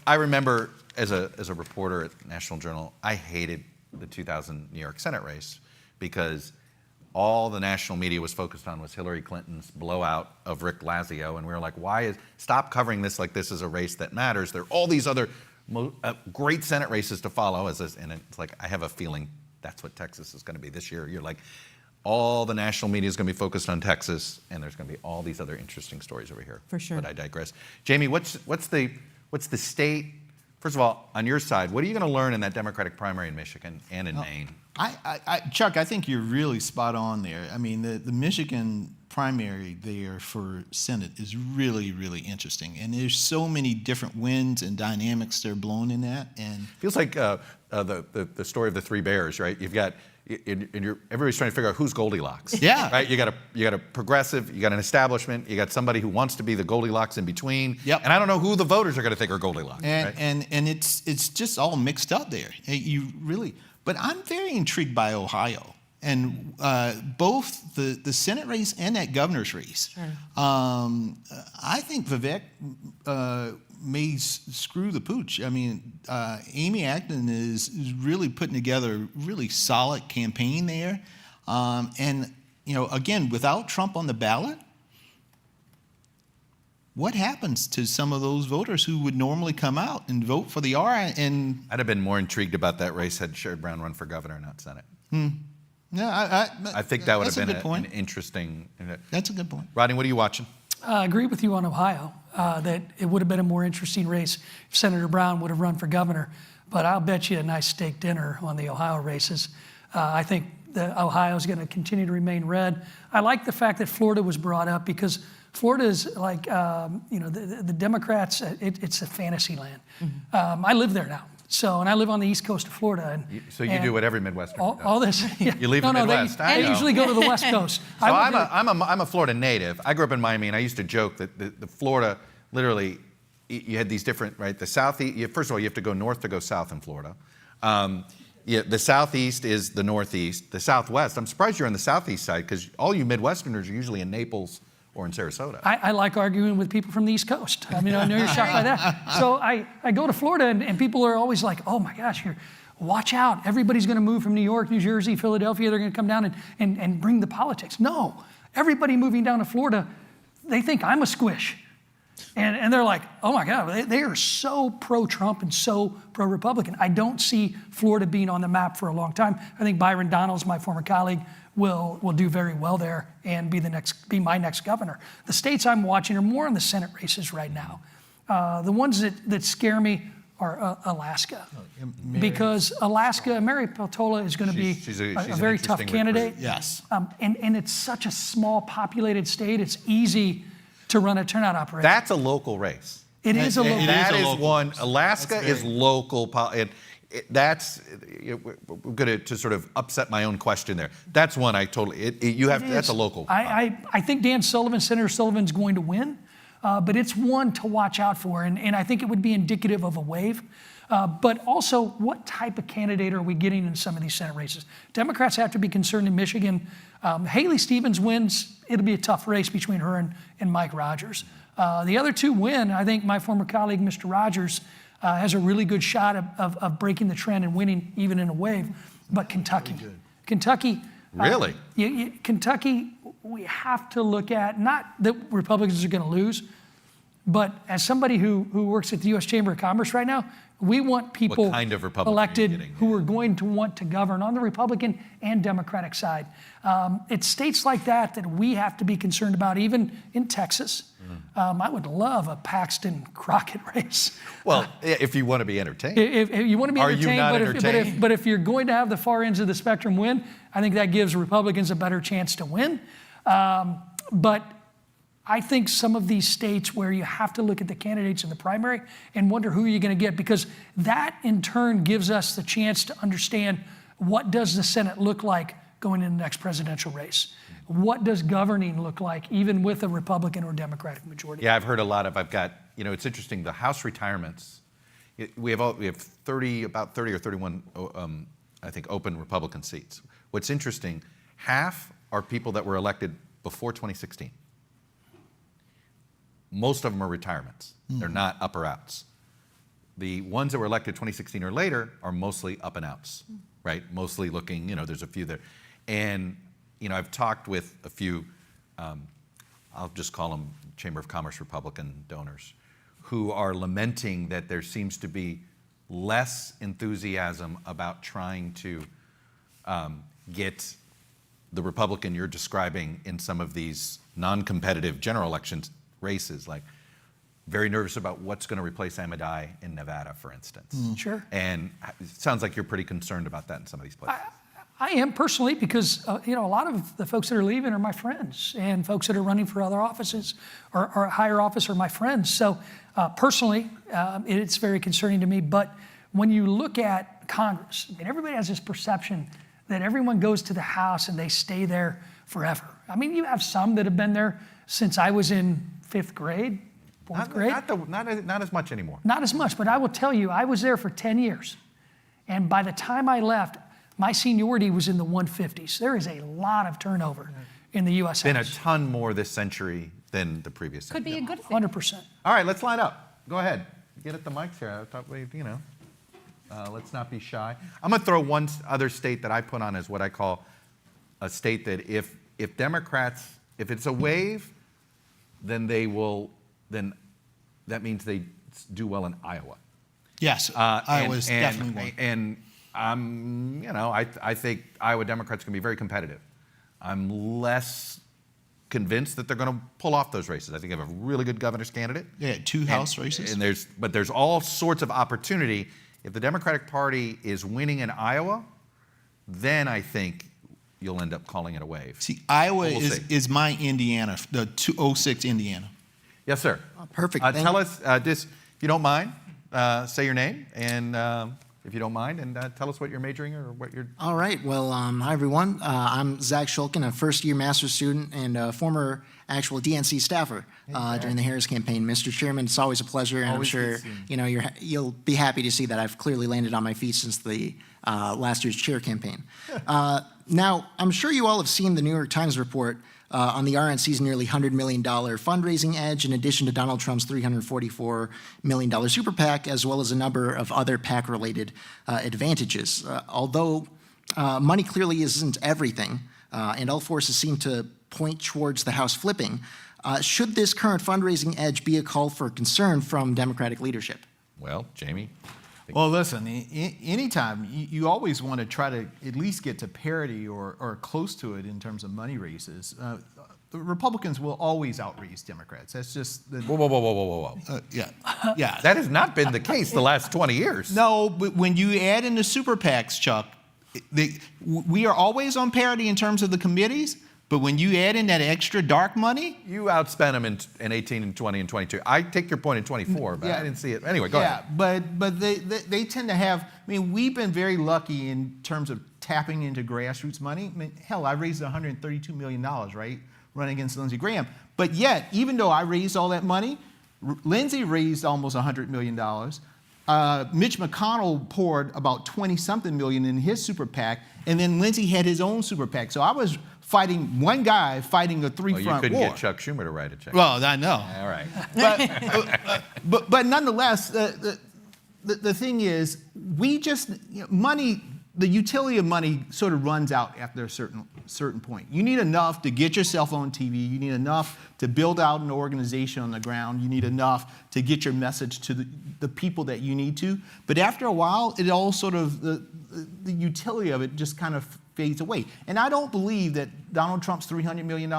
I remember as a reporter at National Journal, I hated the 2000 New York Senate race because all the national media was focused on was Hillary Clinton's blowout of Rick Lazio, and we were like, stop covering this like this is a race that matters. There are all these other great Senate races to follow, and it's like, I have a feeling that's what Texas is going to be this year. You're like, all the national media is going to be focused on Texas, and there's going to be all these other interesting stories over here. For sure. But I digress. Jamie, what's the state First of all, on your side, what are you going to learn in that Democratic primary in Michigan and in Maine? Chuck, I think you're really spot on there. I mean, the Michigan primary there for Senate is really, really interesting. And there's so many different winds and dynamics that are blown in that. And Feels like the story of the three bears, right? You've got, everybody's trying to figure out who's Goldilocks. Yeah. Right? You got a progressive, you got an establishment, you got somebody who wants to be the Goldilocks in between. Yep. And I don't know who the voters are going to think are Goldilocks. And, right? and it's just all mixed up there. You really, but I'm very intrigued by Ohio. And both the Senate race and that governor's race. Sure. I think Vivek may screw the pooch. I mean, Amy Acton is really putting together a really solid campaign there. And, again, without Trump on the ballot, what happens to some of those voters who would normally come out and vote for the R? And I'd have been more intrigued about that race had Sherrod Brown run for governor, not Senate. no, I think that would have that's a been good point. an interesting. That's a good point. Rodney, what are you watching? I agree with you on Ohio, that it would have been a more interesting race if Senator Brown would have run for governor. But I'll bet you a nice steak dinner on the Ohio races. I think that Ohio is going to continue to remain red. I like the fact that Florida was brought up because Florida is like, the Democrats, it's a fantasy land. I live there now. So, and I live on the east coast of Florida. So you do what every Midwesterner does. all this. Yeah. You leave the Midwest. They usually go to the West Coast. So I'm a Florida native. I grew up in Miami, and I used to joke that the Florida, literally, you had these different, right? The southeast. First of all, you have to go north to go south in Florida. The southeast is the northeast. The southwest. I'm surprised you're on the southeast side because all you Midwesterners are usually in Naples or in Sarasota. I like arguing with people from the East Coast. I mean, I know you're shocked by that. So I go to Florida, and people are always like, oh my gosh, watch out. Everybody's going to move from New York, New Jersey, Philadelphia. They're going to come down and bring the politics. No, everybody moving down to Florida, they think I'm a squish. And they're like, oh my God, they are so pro-Trump and so pro-Republican. I don't see Florida being on the map for a long time. I think Byron Donalds, my former colleague, will do very well there and be my next governor. The states I'm watching are more in the Senate races right now. The ones that scare me are Alaska. Because Alaska, Mary Peltola is going to be she's a an very tough interesting candidate. recruit. Yes. And it's such a small populated state, it's easy to run a turnout operation. That's a local race. It is a local. That a is local one. race. Alaska That's is very- local. That's we're going to sort of upset my own question there. That's one I totally. That's a local. I think Senator Sullivan's going to win, but it's one to watch out for, and I think it would be indicative of a wave. But also, what type of candidate are we getting in some of these Senate races? Democrats have to be concerned in Michigan. Haley Stevens wins, it'll be a tough race between her and Mike Rogers. The other two win. I think my former colleague, Mr. Rogers, has a really good shot of breaking the trend and winning even in a wave. But Kentucky. Really? Kentucky, we have to look at, not that Republicans are going to lose, but as somebody who works at the U.S. Chamber of Commerce right now, we want people What kind of Republican are you elected getting? who are going to want to govern on the Republican and Democratic side. It's states like that we have to be concerned about, even in Texas. I would love a Paxton-Crockett race. Well, if you want to be entertained. If you want to be Are you not entertained, but if you're going to have the far ends of the spectrum win, I think that gives Republicans a better chance to win. But I think some of these states where you have to look at the candidates in the primary and wonder who you're going to get, because that in turn gives us the chance to understand what does the Senate look like going into the next presidential race. What does governing look like, even with a Republican or Democratic majority? Yeah, I've heard a lot of. It's interesting. The House retirements. We have about 30 or 31, I think, open Republican seats. What's interesting, half are people that were elected before 2016. Most of them are retirements. They're not up or outs. The ones that were elected 2016 or later are mostly up and outs, right? Mostly looking, there's a few there. And, I've talked with a few, I'll just call them Chamber of Commerce Republican donors, who are lamenting that there seems to be less enthusiasm about trying to get the Republican you're describing in some of these non-competitive general elections races, like very nervous about what's going to replace Amadai in Nevada, for instance. Sure. And it sounds like you're pretty concerned about that in some of these places. I am personally because, a lot of the folks that are leaving are my friends, and folks that are running for other offices or higher office are my friends. So personally, it's very concerning to me. But when you look at Congress, everybody has this perception that everyone goes to the House and they stay there forever. I mean, you have some that have been there since I was in 5th grade, 4th grade. Not as much anymore. Not as much, but I will tell you, I was there for 10 years. And by the time I left, my seniority was in the 150s. There is a lot of turnover in the U.S. Been a House. ton more this century than the previous Could century. be a good thing. 100%. All right, let's line up. Go ahead. Get at the mics here. I thought let's not be shy. I'm going to throw one other state that I put on as what I call a state that if Democrats, if it's a wave, then that means they do well in Iowa. Yes, Iowa's definitely one. And I think Iowa Democrats can be very competitive. I'm less convinced that they're going to pull off those races. I think they have a really good governor's candidate. Yeah, 2 House races. And there's all sorts of opportunity. If the Democratic Party is winning in Iowa, then I think you'll end up calling it a wave. See, Iowa We'll see. is my Indiana, the 206 Indiana. Yes, sir. Perfect. Tell us, just if you don't mind, say your name and if you don't mind, and tell us what you're majoring or what you're. All right. Well, hi, everyone. I'm Zach Shulkin, a first-year master's student and a former actual DNC staffer during the Harris campaign. Mr. Chairman, it's always a pleasure, and Always I'm good sure seeing you. you'll be happy to see that I've clearly landed on my feet since the last year's chair campaign. Now, I'm sure you all have seen the New York Times report on the RNC's nearly $100 million fundraising edge, in addition to Donald Trump's $344 million super PAC, as well as a number of other PAC-related advantages. Although money clearly isn't everything, and all forces seem to point towards the House flipping, should this current fundraising edge be a call for concern from Democratic leadership? Well, Jamie. Well, listen, anytime, you always want to try to at least get to parity or close to it in terms of money races. The Republicans will always outraise Democrats. That's just the. Whoa. Yeah. That has not been the case the last 20 years. No, but when you add in the super PACs, Chuck, we are always on parity in terms of the committees. But when you add in that extra dark money, You outspent them in 18 and 20 and 22. I take your point in 24, but I didn't see it. Anyway, go ahead. but they tend to have. I mean, we've been very lucky in terms of tapping into grassroots money. I mean, hell, I raised $132 million, right, running against Lindsey Graham. But yet, even though I raised all that money, Lindsey raised almost $100 million. Mitch McConnell poured about 20-something million in his super PAC, and then Lindsey had his own super PAC. So I was fighting one guy fighting a three-front war. You couldn't get Chuck Schumer to write a check. Well, I know. All right. But nonetheless, the thing is, we just money. The utility of money sort of runs out after a certain point. You need enough to get yourself on TV. You need enough to build out an organization on the ground. You need enough to get your message to the people that you need to. But after a while, it all sort of the utility of it just kind of fades away. And I don't believe that Donald Trump's $300 million.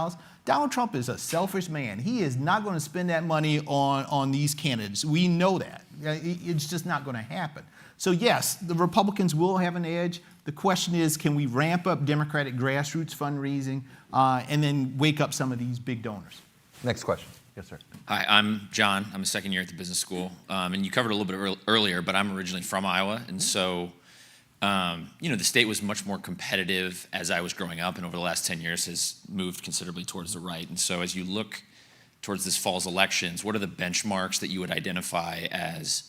Donald Trump is a selfish man. He is not going to spend that money on these candidates. We know that. It's just not going to happen. So yes, the Republicans will have an edge. The question is, can we ramp up Democratic grassroots fundraising and then wake up some of these big donors? Next question. Yes, sir. Hi, I'm John. I'm a second year at the business school. And you covered a little bit earlier, but I'm originally from Iowa. And so, the state was much more competitive as I was growing up, and over the last 10 years has moved considerably towards the right. And so as you look towards this fall's elections, what are the benchmarks that you would identify as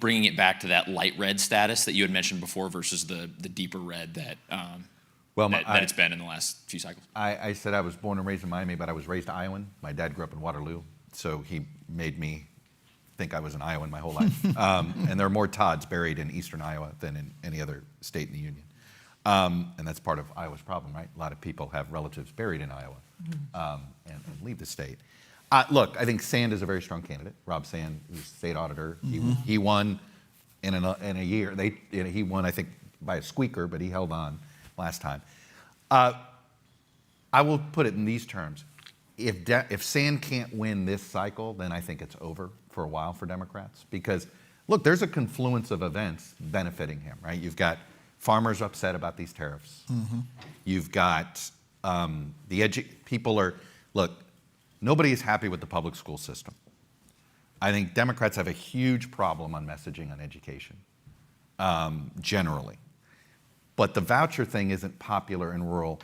bringing it back to that light red status that you had mentioned before versus the deeper red that it's been in the last few cycles? I said I was born and raised in Miami, but I was raised Iowan. My dad grew up in Waterloo, so he made me think I was an Iowan my whole life. And there are more Todds buried in eastern Iowa than in any other state in the union. And that's part of Iowa's problem, right? A lot of people have relatives buried in Iowa and leave the state. Look, I think Sand is a very strong candidate. Rob Sand, who's state auditor, he won in a year. He won, I think, by a squeaker, but he held on last time. I will put it in these terms. if Sand can't win this cycle, then I think it's over for a while for Democrats. Because, look, there's a confluence of events benefiting him, right? You've got farmers upset about these tariffs. You've got people are, look, nobody is happy with the public school system. I think Democrats have a huge problem on messaging on education, generally. But the voucher thing isn't popular in rural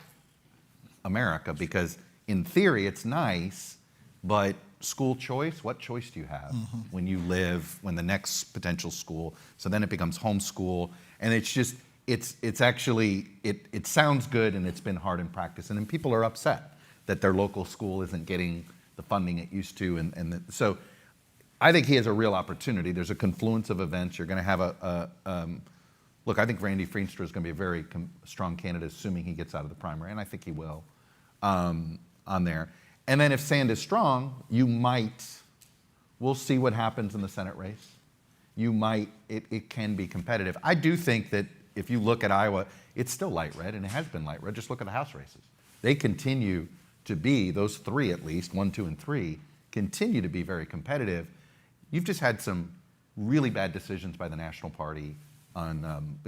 America because, in theory, it's nice, but school choice, what choice do you have when you live, when the next potential school, so then it becomes homeschool, and it's just, it's actually, it sounds good and it's been hard in practice, and then people are upset that their local school isn't getting the funding it used to, so I think he has a real opportunity. There's a confluence of events. You're going to have look, I think Randy Feenstra is going to be a very strong candidate, assuming he gets out of the primary, and I think he will, on there. And then if Sand is strong, we'll see what happens in the Senate race. It can be competitive. I do think that if you look at Iowa, it's still light red, and it has been light red. Just look at the House races. They continue to be, those three at least, 1, 2, and 3, continue to be very competitive. You've just had some really bad decisions by the National Party on,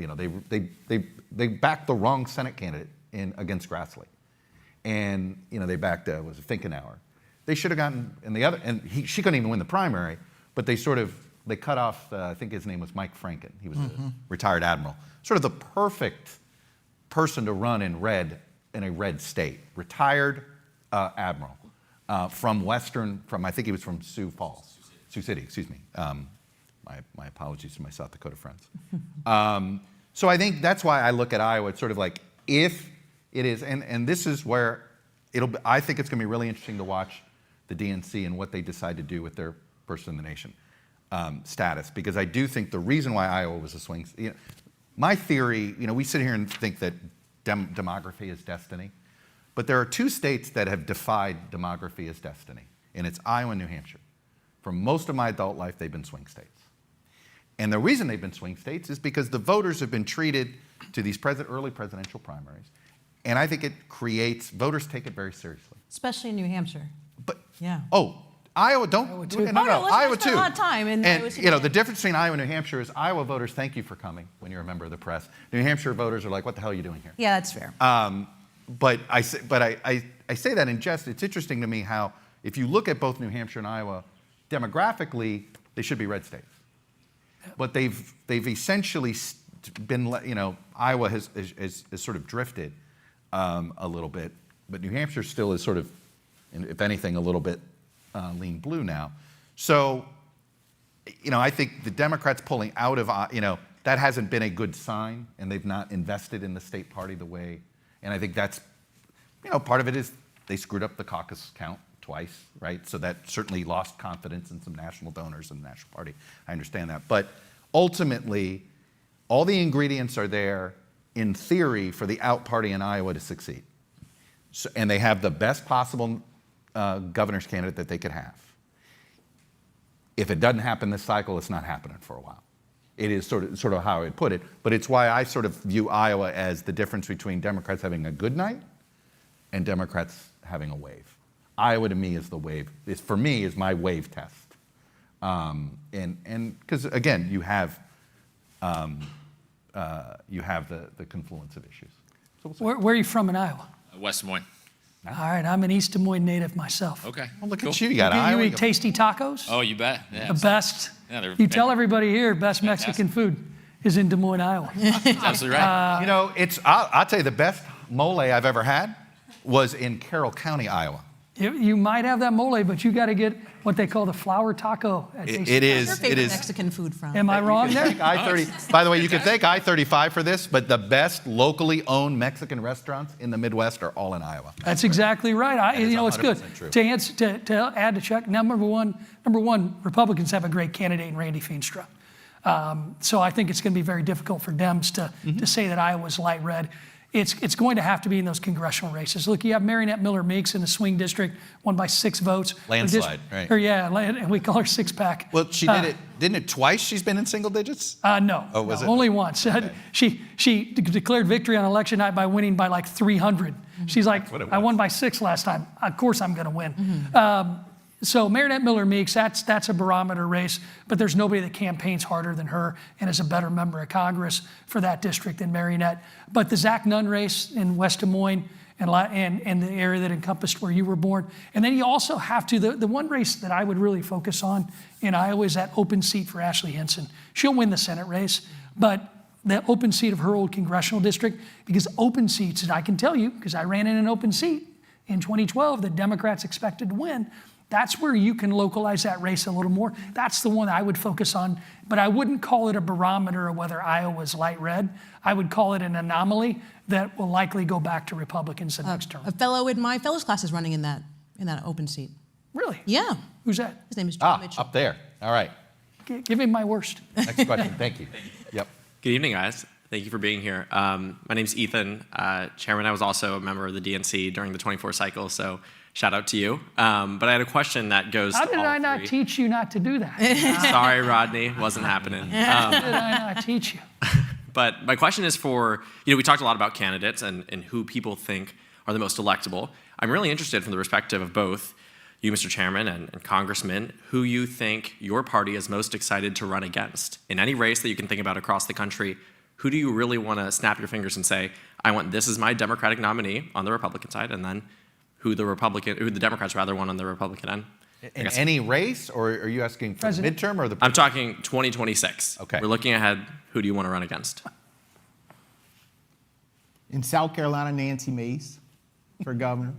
they backed the wrong Senate candidate against Grassley. And, they backed, was it Finkenauer? They should have gotten, she couldn't even win the primary, but they cut off, I think his name was Mike Franken. He was a retired admiral. Sort of the perfect person to run in a red state. Retired admiral from I think he was from Sioux City, excuse me. My apologies to my South Dakota friends. So I think that's why I look at Iowa. It's sort of like, if it is, and this is where I think it's going to be really interesting to watch the DNC and what they decide to do with their person in the nation status, because I do think the reason why Iowa was a swing, my theory, we sit here and think that demography is destiny, but there are 2 states that have defied demography as destiny, and it's Iowa and New Hampshire. For most of my adult life, they've been swing states. And the reason they've been swing states is because the voters have been treated to these early presidential primaries. And I think voters take it very seriously. Especially in New Hampshire. But, yeah. Iowa, too. Iowa too. A lot of time in the difference between Iowa and New Hampshire is Iowa voters thank you for coming when you're a member of the press. New Hampshire voters are like, what the hell are you doing here? Yeah, that's fair. But I say that in jest. It's interesting to me how, if you look at both New Hampshire and Iowa, demographically, they should be red states. But they've essentially been, Iowa has sort of drifted a little bit, but New Hampshire still is sort of, if anything, a little bit lean blue now. So, I think the Democrats pulling out of, that hasn't been a good sign, and they've not invested in the state party the way, and I think that's, part of it is they screwed up the caucus count twice, right? So that certainly lost confidence in some national donors in the National Party. I understand that. But ultimately, all the ingredients are there, in theory, for the out party in Iowa to succeed. So, and they have the best possible governor's candidate that they could have. If it doesn't happen this cycle, it's not happening for a while. It is sort of how I would put it. But it's why I sort of view Iowa as the difference between Democrats having a good night and Democrats having a wave. Iowa to me is the wave. For me, is my wave test, and because again, you have the confluence of issues. So Where are you from in Iowa? West Des Moines. All right, I'm an East Des Moines native myself. Okay. Well, look cool. at you. You got Iowa. You eat tasty tacos? Oh, you bet. Yeah. The best. Yeah, you tell everybody here, best Mexican food is in Des Moines, Iowa. That's absolutely right. I'll tell you, the best mole I've ever had was in Carroll County, Iowa. You might have that mole, but you got to get what they call the flour taco at Tasty. It Where's your is. favorite Mexican food from? Am I wrong there? By the way, you can thank I-35 for this, but the best locally owned Mexican restaurants in the Midwest are all in Iowa. That's exactly right. It's good. True. To add to Chuck, number one, Republicans have a great candidate in Randy Feenstra. So I think it's going to be very difficult for Dems to say that Iowa's light red. it's going to have to be in those congressional races. Look, you have Marionette Miller Meeks in the swing district, won by 6 votes. Landslide, right. And we call her Six Pack. Well, she didn't it twice she's been in single digits? No. Oh, was it? Only once. Okay. She declared victory on election night by winning by like 300. She's like, what it I was. won by 6 last time. Of course I'm going to win. So Marionette Miller Meeks, that's a barometer race, but there's nobody that campaigns harder than her and is a better member of Congress for that district than Marionette. But the Zach Nunn race in West Des Moines and the area that encompassed where you were born. And then you also have to, the one race that I would really focus on in Iowa is that open seat for Ashley Hinson. She'll win the Senate race, but the open seat of her old congressional district, because open seats, and I can tell you, because I ran in an open seat in 2012 that Democrats expected to win, that's where you can localize that race a little more. That's the one I would focus on, but I wouldn't call it a barometer of whether Iowa's light red. I would call it an anomaly that will likely go back to Republicans the next term. A fellow in my fellows class is running in that open seat. Really? Yeah. Who's that? His name is John Mitchell. Up there. All right. Give him my worst. Next question. Thank you. Yep. Good evening, guys. Thank you for being here. My name's Ethan. Chairman, I was also a member of the DNC during the 24 cycle, so shout out to you. But I had a question that goes How to did all I not three. teach you not to do that? Sorry, Rodney. Wasn't happening. How did I not teach you? But my question is for, we talked a lot about candidates and who people think are the most electable. I'm really interested from the perspective of both you, Mr. Chairman, and Congressman, who you think your party is most excited to run against. In any race that you can think about across the country, who do you really want to snap your fingers and say, I want this as my Democratic nominee on the Republican side, and then who the Democrats rather want on the Republican end? In any race, or are you asking for the President. midterm or the? I'm talking 2026. Okay. We're looking ahead. Who do you want to run against? In South Carolina, Nancy Mace for governor.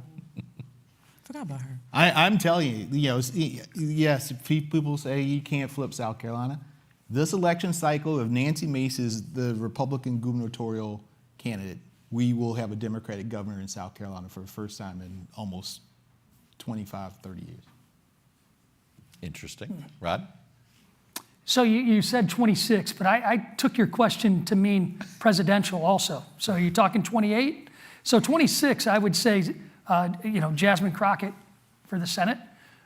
Forgot about her. I'm telling you, yes, people say you can't flip South Carolina. This election cycle, if Nancy Mace is the Republican gubernatorial candidate, we will have a Democratic governor in South Carolina for the first time in almost 25, 30 years. Interesting. Rod? So you said 26, but I took your question to mean presidential also. So you're talking 28? So 26, I would say, Jasmine Crockett for the Senate.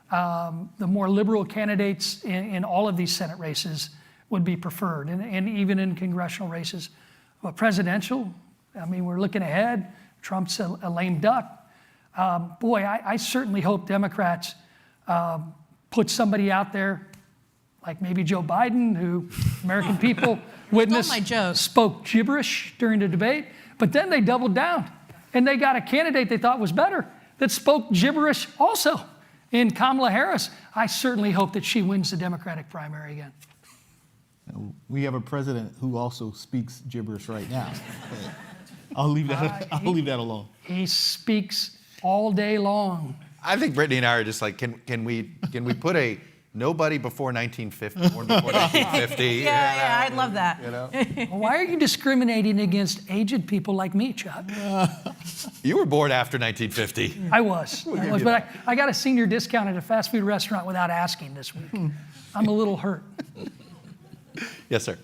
The more liberal candidates in all of these Senate races would be preferred, and even in congressional races. But presidential, we're looking ahead. Trump's a lame duck. I certainly hope Democrats put somebody out there like maybe Joe Biden, who American people witnessed, my joke. spoke gibberish during the debate, but then they doubled down and they got a candidate they thought was better that spoke gibberish also in Kamala Harris. I certainly hope that she wins the Democratic primary again. We have a president who also speaks gibberish right now. I'll leave that alone. He speaks all day long. I think Brittany and I are just like, can we put a nobody before 1950, born before 1950? Yeah, I'd love that. Why are you discriminating against aged people like me, Chuck? You were born after 1950. I was, but I got a senior discount at a fast food restaurant without asking this week. I'm a little hurt. Yes, sir.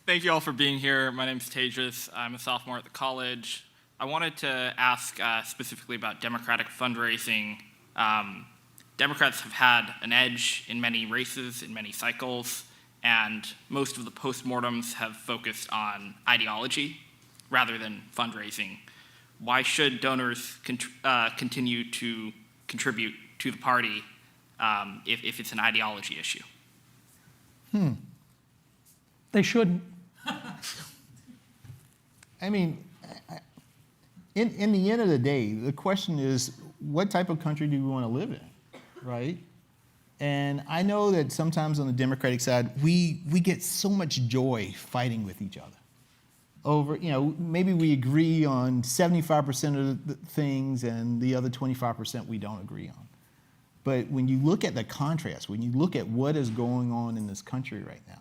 Thank you all for being here. My name is Tejas. I'm a sophomore at the college. I wanted to ask specifically about Democratic fundraising. Democrats have had an edge in many races, in many cycles, and most of the postmortems have focused on ideology rather than fundraising. Why should donors continue to contribute to the party if it's an ideology issue? They shouldn't. In the end of the day, the question is, what type of country do we want to live in, right? And I know that sometimes on the Democratic side, we get so much joy fighting with each other. Over, maybe we agree on 75% of the things and the other 25% we don't agree on. But when you look at the contrast, when you look at what is going on in this country right now,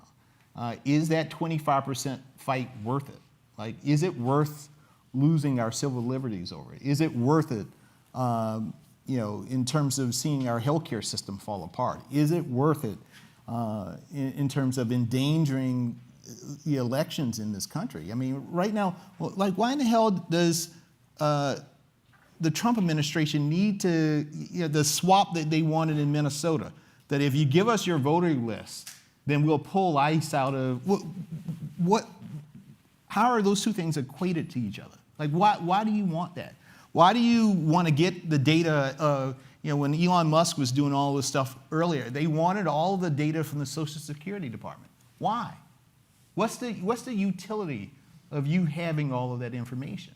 is that 25% fight worth it? Like, is it worth losing our civil liberties over it? Is it worth it, in terms of seeing our healthcare system fall apart? Is it worth it in terms of endangering the elections in this country. I mean, right now, like, why in the hell does the Trump administration need to, the swap that they wanted in Minnesota, that if you give us your voter list, then we'll pull ICE out of, how are those two things equated to each other? Like, why do you want that? Why do you want to get the data, when Elon Musk was doing all this stuff earlier, they wanted all the data from the Social Security Department. Why? What's the utility of you having all of that information,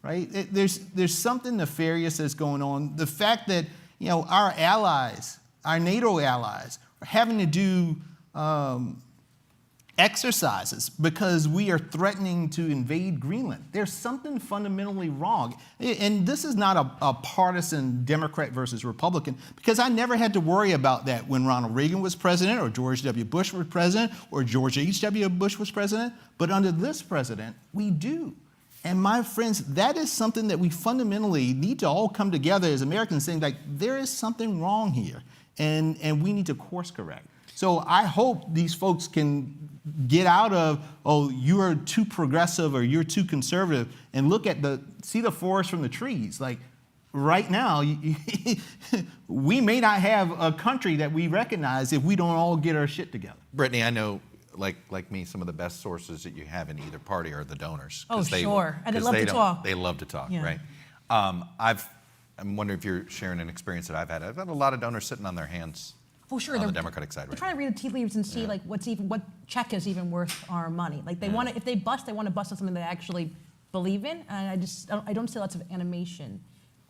right? There's something nefarious that's going on. The fact that, our allies, our NATO allies, are having to do exercises because we are threatening to invade Greenland. There's something fundamentally wrong. And this is not a partisan Democrat versus Republican, because I never had to worry about that when Ronald Reagan was president, or George W. Bush was president, or George H.W. Bush was president. But under this president, we do. And my friends, that is something that we fundamentally need to all come together as Americans, saying, like, there is something wrong here, and we need to course correct. So I hope these folks can get out of, oh, you are too progressive or you're too conservative, and see the forest from the trees. Like, right now, we may not have a country that we recognize if we don't all get our shit together. Brittany, I know, like me, some of the best sources that you have in either party are the donors. Oh, sure. And they love to talk. They love to talk, Yeah. right? I'm wondering if you're sharing an experience that I've had. I've had a lot of donors sitting on their hands. Oh, sure. On the Democratic side, They're right? trying to read the tea leaves and see like what check is even worth our money. Like they want to, if they bust, they want to bust on something they actually believe in. And I don't see lots of animation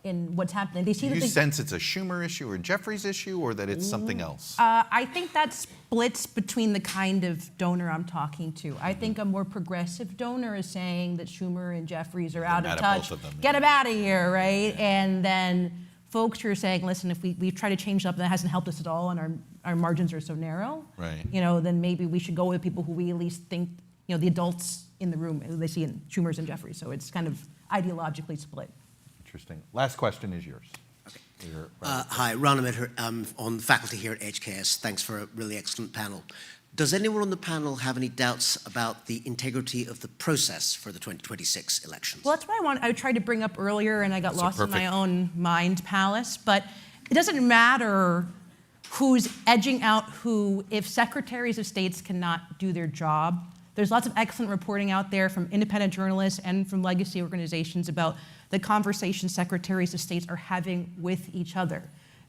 in what's happening. They see Do that you sense it's a Schumer issue or Jeffries issue, or that it's something else? I think that splits between the kind of donor I'm talking to. I think a more progressive donor is saying that Schumer and Jeffries are out of mad at touch. both of them, Get them out of here, right? Yeah. And then folks who are saying, listen, if we try to change up, that hasn't helped us at all, and our margins are so narrow, right? Then maybe we should go with people who we at least think, the adults in the room, they see in Schumers and Jeffries. So it's kind of ideologically split. Interesting. Last question is yours. Okay. Hi, Ron Ahmed. I'm on faculty here at HKS. Thanks for a really excellent panel. Does anyone on the panel have any doubts about the integrity of the process for the 2026 elections? Well, that's what I tried to bring up earlier, and I got lost in my own mind palace. But it doesn't matter who's edging out who if secretaries of states cannot do their job. There's lots of excellent reporting out there from independent journalists and from legacy organizations about the conversations secretaries of states are having with each other.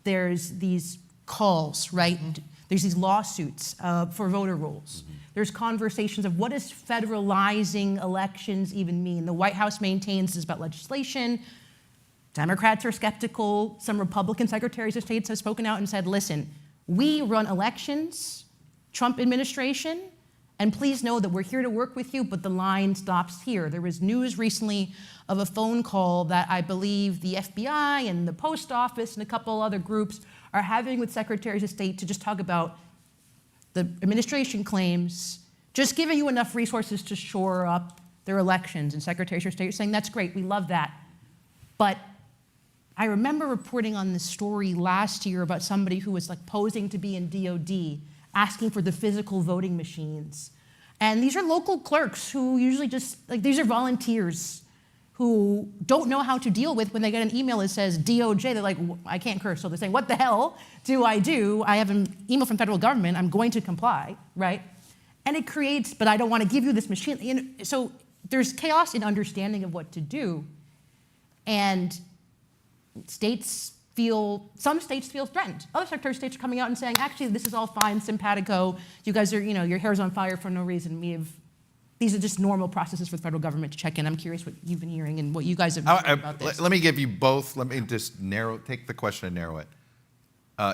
There's these calls, right? Mm-hmm. There's these lawsuits for voter rolls. Mm-hmm. There's conversations of what does federalizing elections even mean? The White House maintains this is about legislation. Democrats are skeptical. Some Republican secretaries of states have spoken out and said, listen, we run elections, Trump administration, and please know that we're here to work with you, but the line stops here. There was news recently of a phone call that I believe the FBI and the post office and a couple other groups are having with secretaries of state to just talk about the administration claims, just giving you enough resources to shore up their elections. And secretaries of state are saying, that's great, we love that. But I remember reporting on this story last year about somebody who was like posing to be in DOD, asking for the physical voting machines. And these are local clerks who usually these are volunteers who don't know how to deal with when they get an email that says DOJ. They're like, I can't curse. So they're saying, what the hell do? I have an email from federal government. I'm going to comply, right? And it creates, but I don't want to give you this machine. So there's chaos in understanding of what to do. And some states feel threatened. Other secretaries of states are coming out and saying, actually, this is all fine, simpatico. You guys are, your hair's on fire for no reason. These are just normal processes for the federal government to check in. I'm curious what you've been hearing and what you guys have heard about this. Let me give you both. Let me just take the question and narrow it.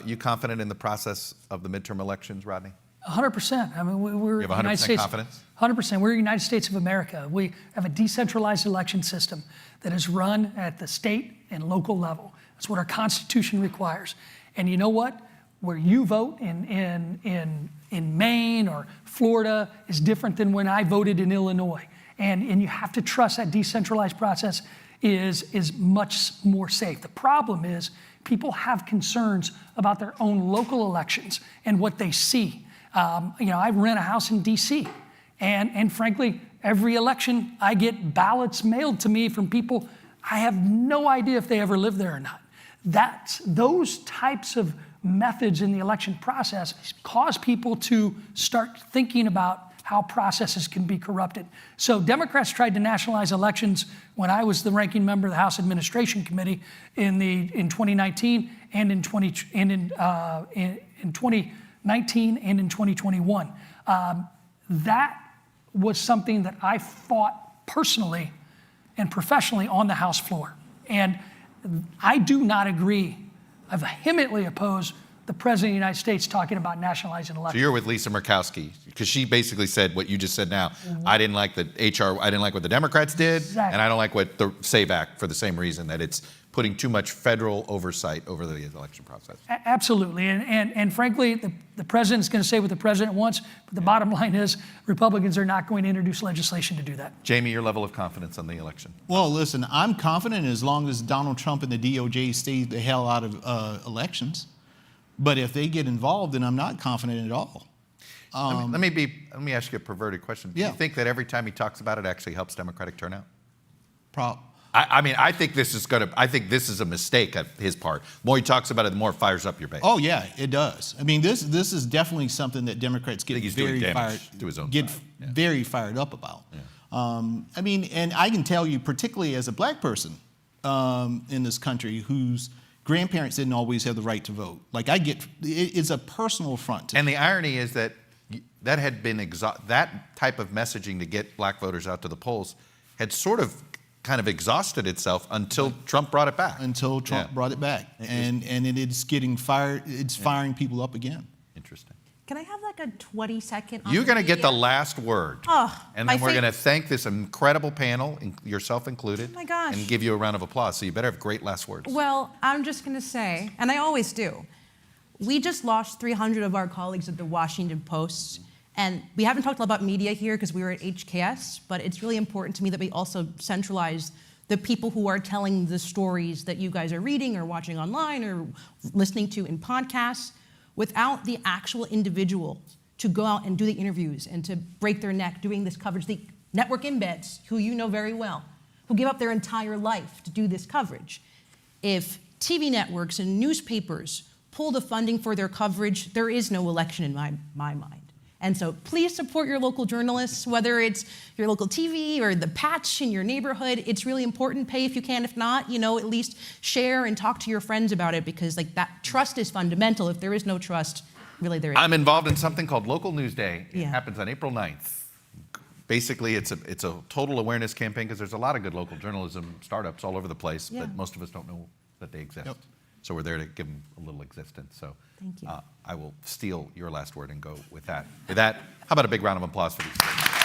You confident in the process of the midterm elections, Rodney? 100%. I mean, we're you have 100% confidence? 100%. We're the United States of America. We have a decentralized election system that is run at the state and local level. That's what our Constitution requires. And you know what? Where you vote in Maine or Florida is different than when I voted in Illinois. And you have to trust that decentralized process is much more safe. The problem is people have concerns about their own local elections and what they see. I rent a house in D.C., And frankly, every election, I get ballots mailed to me from people I have no idea if they ever lived there or not. Those types of methods in the election process cause people to start thinking about how processes can be corrupted. So Democrats tried to nationalize elections when I was the ranking member of the House Administration Committee in 2019 and in 2019 and in 2021. That was something that I fought personally and professionally on the House floor. And I do not agree. I vehemently oppose the President of the United States talking about nationalizing elections. So you're with Lisa Murkowski, because she basically said what you just said now. I didn't like the HR, I didn't like what the Democrats did, Exactly. and I don't like what the SAVE Act for the same reason, that it's putting too much federal oversight over the election process. Absolutely, and frankly, the president's going to say what the president wants, but the bottom line is Republicans are not going to introduce legislation to do that. Jaime, your level of confidence on the election? Well, listen, I'm confident as long as Donald Trump and the DOJ stay the hell out of elections. But if they get involved, then I'm not confident at all. Let me ask you a perverted question. Do Yeah. you think that every time he talks about it actually helps Democratic turnout? I think this is a mistake on his part. The more he talks about it, the more it fires up your base. Oh yeah, it does. I mean, this is definitely something that Democrats get he's doing very damage fired to his own get side. Yeah. very fired up about. Yeah. I mean, and I can tell you, particularly as a black person in this country whose grandparents didn't always have the right to vote. Like it's a personal affront to And me. the irony is that that had been that type of messaging to get black voters out to the polls had sort of kind of exhausted itself until Trump brought it back. Until Trump brought it back, and it's getting fired. It's firing people up again. Interesting. Can I have like a 20-second? You're going to get the last word. Oh, and then my we're going to thank this incredible panel, yourself included. Oh my gosh. And give you a round of applause. So you better have great last words. Well, I'm just going to say, and I always do, we just lost 300 of our colleagues at the Washington Post. And we haven't talked a lot about media here because we were at HKS, but it's really important to me that we also centralize the people who are telling the stories that you guys are reading or watching online or listening to in podcasts, without the actual individual to go out and do the interviews and to break their neck doing this coverage. The network embeds, who you know very well, who give up their entire life to do this coverage. If TV networks and newspapers pull the funding for their coverage, there is no election in my mind. And so please support your local journalists, whether it's your local TV or the patch in your neighborhood. It's really important. Pay if you can. If not, at least share and talk to your friends about it, because that trust is fundamental. If there is no trust, really there is. I'm involved in something called Local News Day. It Yeah. happens on April 9th. Basically, it's a total awareness campaign because there's a lot of good local journalism startups all over the place, Yeah. but most of us don't know that they exist. Yep. So we're there to give them a little existence. So Thank you. I will steal your last word and go with that. With that, how about a big round of applause for these folks?